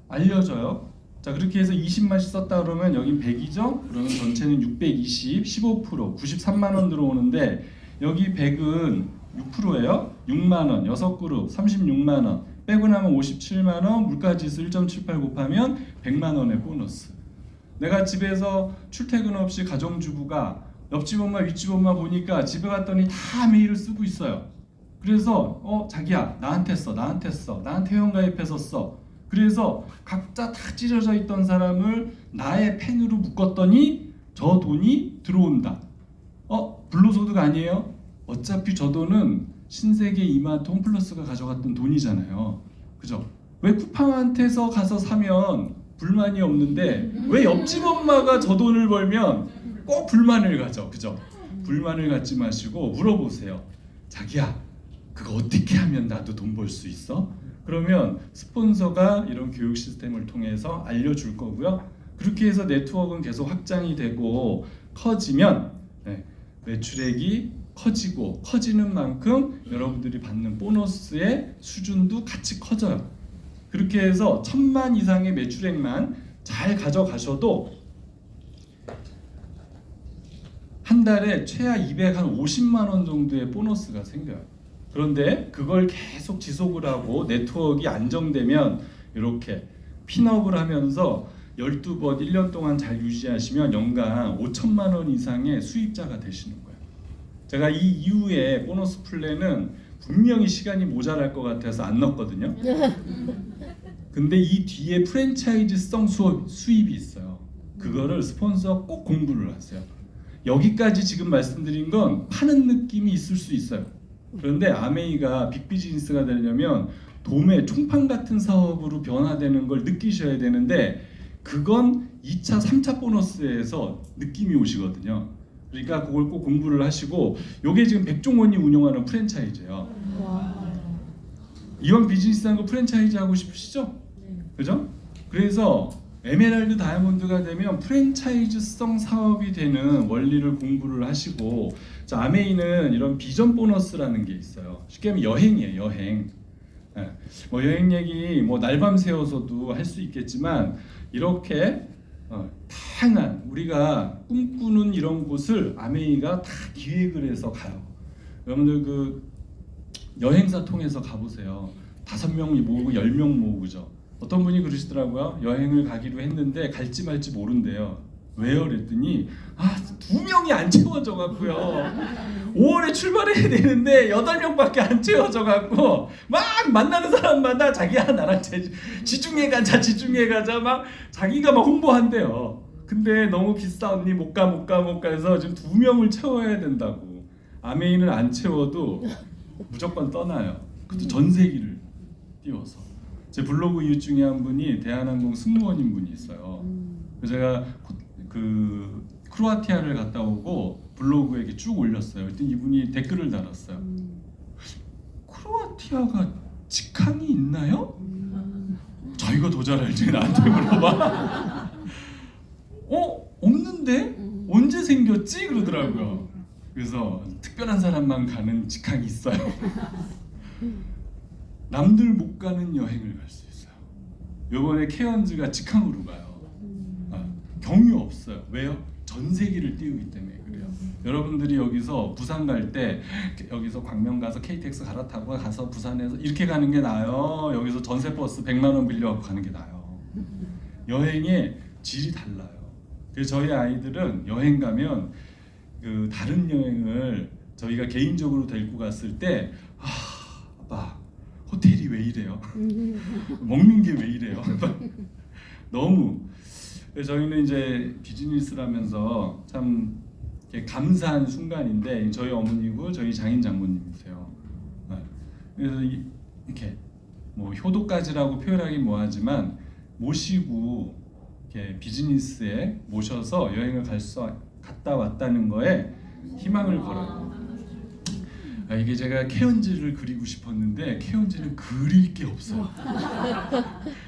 알려줘요. 자 그렇게 해서 20만씩 썼다 그러면 여긴 100이죠? 그러면 전체는 620, 15% 93만 원 들어오는데 여기 100은 6%예요. 6만 원, 6그룹 36만 원 빼고 나면 57만 원 물가지수 1.78 곱하면 100만 원의 보너스. 내가 집에서 출퇴근 없이 가정주부가 옆집 엄마 윗집 엄마 보니까 집에 갔더니 다 메일을 쓰고 있어요. 그래서 자기야 나한테 써 나한테 회원가입해서 써. 그래서 각자 다 찢어져 있던 사람을 나의 펜으로 묶었더니 저 돈이 들어온다. 불로소득 아니에요? 어차피 저 돈은 신세계 이마트 홈플러스가 가져갔던 돈이잖아요. 그죠? 왜 쿠팡한테서 가서 사면 불만이 없는데 왜 옆집 엄마가 저 돈을 벌면 꼭 불만을 가져. 그죠? 불만을 갖지 마시고 물어보세요. 자기야 그거 어떻게 하면 나도 돈 벌 수 있어? 그러면 스폰서가 이런 교육 시스템을 통해서 알려줄 거고요. 그렇게 해서 네트워크는 계속 확장이 되고 커지면 매출액이 커지고 커지는 만큼 여러분들이 받는 보너스의 수준도 같이 커져요. 그렇게 해서 1,000만 이상의 매출액만 잘 가져가셔도 달에 최하 250만 원 정도의 보너스가 생겨요. 그런데 그걸 계속 지속을 하고 네트워크가 안정되면 이렇게 핀업을 하면서 12번 1년 동안 잘 유지하시면 연간 5천만 원 이상의 수익자가 되시는 거예요. 제가 이 이후에 보너스 플랜은 분명히 시간이 모자랄 것 같아서 안 넣었거든요. 근데 이 뒤에 프랜차이즈성 수입이 있어요. 그거를 스폰서 꼭 공부를 하세요. 여기까지 지금 말씀드린 건 파는 느낌이 있을 수 있어요. 그런데 아메이가 빅비즈니스가 되려면 도매 총판 같은 사업으로 변화되는 걸 느끼셔야 되는데 그건 2차, 3차 보너스에서 느낌이 오시거든요. 그러니까 그걸 꼭 공부를 하시고 요게 지금 백종원이 운영하는 프랜차이즈예요. 이왕 비즈니스 하는 거 프랜차이즈 하고 싶으시죠? 그죠? 그래서 에메랄드 다이아몬드가 되면 프랜차이즈성 사업이 되는 원리를 공부를 하시고 자, 아메이는 이런 비전 보너스라는 게 있어요. 쉽게 하면 여행이에요. 여행. 네. 뭐 여행 얘기 뭐 날밤 새워서도 할 수 있겠지만 이렇게 다양한 우리가 꿈꾸는 이런 곳을 아메이가 다 기획을 해서 가요. 여러분들 그 여행사 통해서 가보세요. 5명 모으고 10명 모으고죠. 어떤 분이 그러시더라고요. 여행을 가기로 했는데 갈지 말지 모른대요. 왜요? 그랬더니 2명이 안 채워져 갖고요. 5월에 출발해야 되는데 8명밖에 안 채워져 갖고 막 만나는 사람마다 자기야 나랑 지중해 가자 막 자기가 막 홍보한대요. 근데 너무 비싸 언니 못 가 해서 지금 2명을 채워야 된다고. 아메이는 안 채워도 무조건 떠나요. 그것도 전세기를 띄워서. 제 블로그 이웃 중에 한 분이 대한항공 승무원인 분이 있어요. 그래서 제가 그 크로아티아를 갔다 오고 블로그에 이렇게 쭉 올렸어요. 그랬더니 이분이 댓글을 달았어요. 크로아티아가 직항이 있나요? 자기가 더 잘 알지 나한테 물어봐. 없는데? 언제 생겼지? 그러더라고요. 그래서 특별한 사람만 가는 직항이 있어요. 남들 못 가는 여행을 갈 수 있어요. 이번에 케언즈가 직항으로 가요. 경유 없어요. 왜요? 전세기를 띄우기 때문에 그래요. 여러분들이 여기서 부산 갈 때 여기서 광명 가서 KTX 갈아타고 가서 부산에서 이렇게 가는 게 나아요? 여기서 전세버스 100만 원 빌려 가는 게 나아요? 여행의 질이 달라요. 그래서 저희 아이들은 여행 가면 그 다른 여행을 저희가 개인적으로 데리고 갔을 때 아빠 호텔이 왜 이래요? 먹는 게 왜 이래요? 너무 저희는 이제 비즈니스라면서 참 감사한 순간인데 저희 어머니고 저희 장인 장모님이세요. 그래서 이렇게 뭐 효도까지라고 표현하기 뭐하지만 모시고 이렇게 비즈니스에 모셔서 여행을 갔다 왔다는 거에 희망을 걸어요. 이게 제가 케언즈를 그리고 싶었는데 케언즈는 그릴 게 없어요.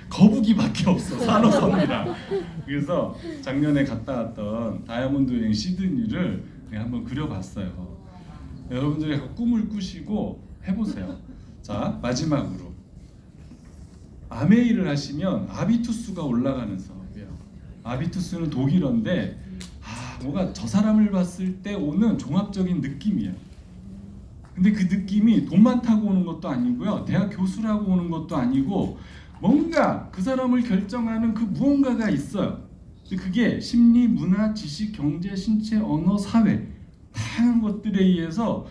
거북이밖에 없어 산호섬이랑. 그래서 작년에 갔다 왔던 다이아몬드 여행 시드니를 한번 그려봤어요. 여러분들이 꿈을 꾸시고 해보세요. 자 마지막으로 아메이를 하시면 아비투스가 올라가는 사업이에요. 아비투스는 독일어인데 뭔가 저 사람을 봤을 때 오는 종합적인 느낌이에요. 근데 그 느낌이 돈만 타고 오는 것도 아니고요. 대학 교수라고 오는 것도 아니고 뭔가 그 사람을 결정하는 그 무언가가 있어요. 그게 심리, 문화, 지식, 경제, 신체, 언어, 사회 다양한 것들에 의해서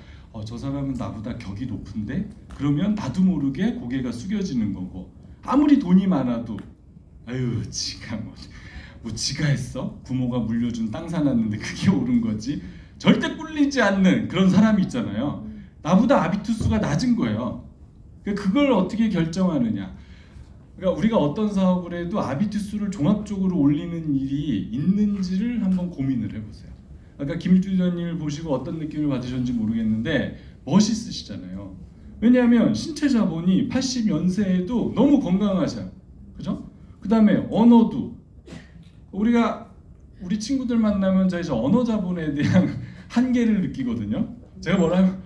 저 사람은 나보다 격이 높은데? 그러면 나도 모르게 고개가 숙여지는 거고 아무리 돈이 많아도 아유 지가 뭐 지가 했어? 부모가 물려준 땅 사놨는데 그게 옳은 거지? 절대 꿀리지 않는 그런 사람이 있잖아요. 나보다 아비투스가 낮은 거예요. 그걸 어떻게 결정하느냐? 그러니까 우리가 어떤 사업을 해도 아비투스를 종합적으로 올리는 일이 있는지를 한번 고민을 해보세요. 아까 김주전님을 보시고 어떤 느낌을 받으셨는지 모르겠는데 멋있으시잖아요. 왜냐하면 신체 자본이 80연세에도 너무 건강하셔요. 그죠? 그 다음에 언어도 우리 친구들 만나면 제가 이제 언어 자본에 대한 한계를 느끼거든요. 제가 뭐라면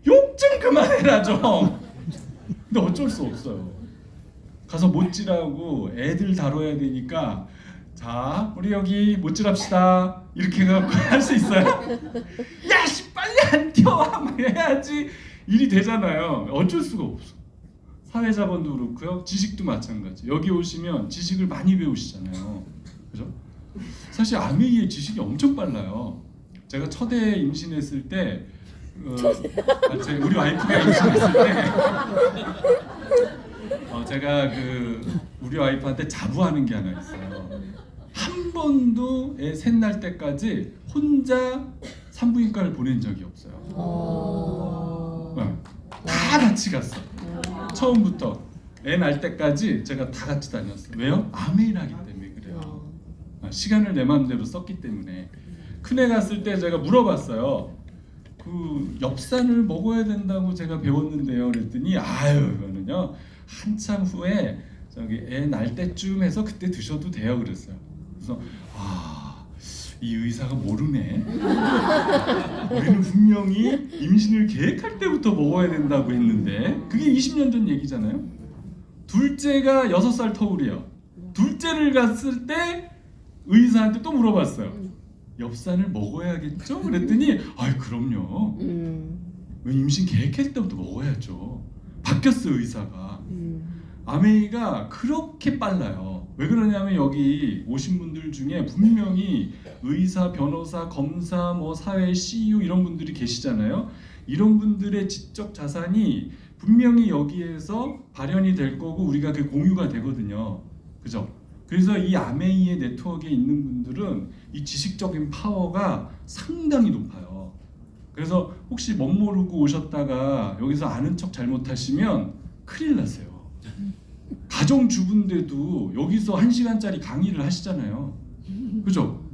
욕 좀 그만해라 좀. 근데 어쩔 수 없어요. 가서 못지라고 애들 다뤄야 되니까 자, 우리 여기 못질합시다. 이렇게 해갖고 할 수 있어요? 야, 씨, 빨리 안 튀어! 막 해야지 일이 되잖아요. 어쩔 수가 없어. 사회자본도 그렇고요. 지식도 마찬가지. 여기 오시면 지식을 많이 배우시잖아요. 그죠? 사실 아메이의 지식이 엄청 빨라요. 제가 첫애 임신했을 때 우리 와이프가 임신했을 때 제가 우리 와이프한테 자부하는 게 하나 있어요. 한 번도 애 셋 날 때까지 혼자 산부인과를 보낸 적이 없어요. 다 같이 갔어. 처음부터 애 날 때까지 제가 다 같이 다녔어요. 왜요? 아메이라기 때문에 그래요. 시간을 내 마음대로 썼기 때문에. 큰애 갔을 때 제가 물어봤어요. 엽산을 먹어야 된다고 제가 배웠는데요. 그랬더니 이거는요 한참 후에 저기 애 날 때쯤 해서 그때 드셔도 돼요. 그랬어요. 그래서 이 의사가 모르네. 우리는 분명히 임신을 계획할 때부터 먹어야 된다고 했는데 그게 20년 전 얘기잖아요. 둘째가 6살 터울이요. 둘째를 갔을 때 의사한테 또 물어봤어요. 엽산을 먹어야겠죠? 그랬더니 그럼요. 임신 계획할 때부터 먹어야죠. 바뀌었어요 의사가. 아메이가 그렇게 빨라요. 왜 그러냐면 여기 오신 분들 중에 분명히 의사, 변호사, 검사, 사회 CEO 이런 분들이 계시잖아요. 이런 분들의 지적 자산이 분명히 여기에서 발현이 될 거고 우리가 공유가 되거든요. 그죠? 그래서 이 아메이의 네트워크에 있는 분들은 이 지식적인 파워가 상당히 높아요. 그래서 혹시 멋모르고 오셨다가 여기서 아는 척 잘못하시면 큰일 나세요. 가정주부인데도 여기서 1시간짜리 강의를 하시잖아요. 그죠?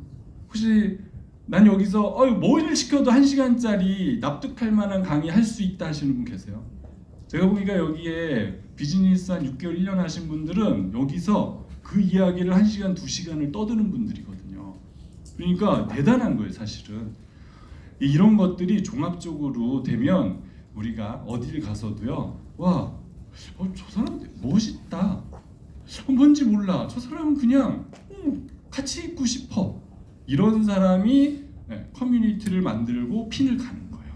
혹시 난 여기서 뭘 시켜도 1시간짜리 납득할 만한 강의 할 수 있다 하시는 분 계세요? 제가 보니까 여기에 비즈니스 한 6개월, 1년 하신 분들은 여기서 그 이야기를 1시간, 2시간을 떠드는 분들이거든요. 그러니까 대단한 거예요, 사실은. 이런 것들이 종합적으로 되면 우리가 어디를 가서도요, 저 사람 멋있다. 뭔지 몰라. 저 사람은 그냥 같이 있고 싶어. 이런 사람이 커뮤니티를 만들고 핀을 가는 거예요.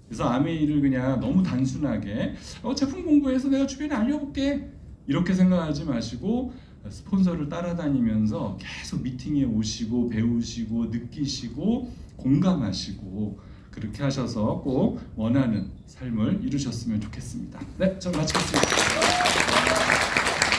그래서 아메이를 그냥 너무 단순하게 제품 공부해서 내가 주변에 알려볼게 이렇게 생각하지 마시고 스폰서를 따라다니면서 계속 미팅에 오시고 배우시고 느끼시고 공감하시고 그렇게 하셔서 꼭 원하는 삶을 이루셨으면 좋겠습니다. 네, 저는 마치겠습니다.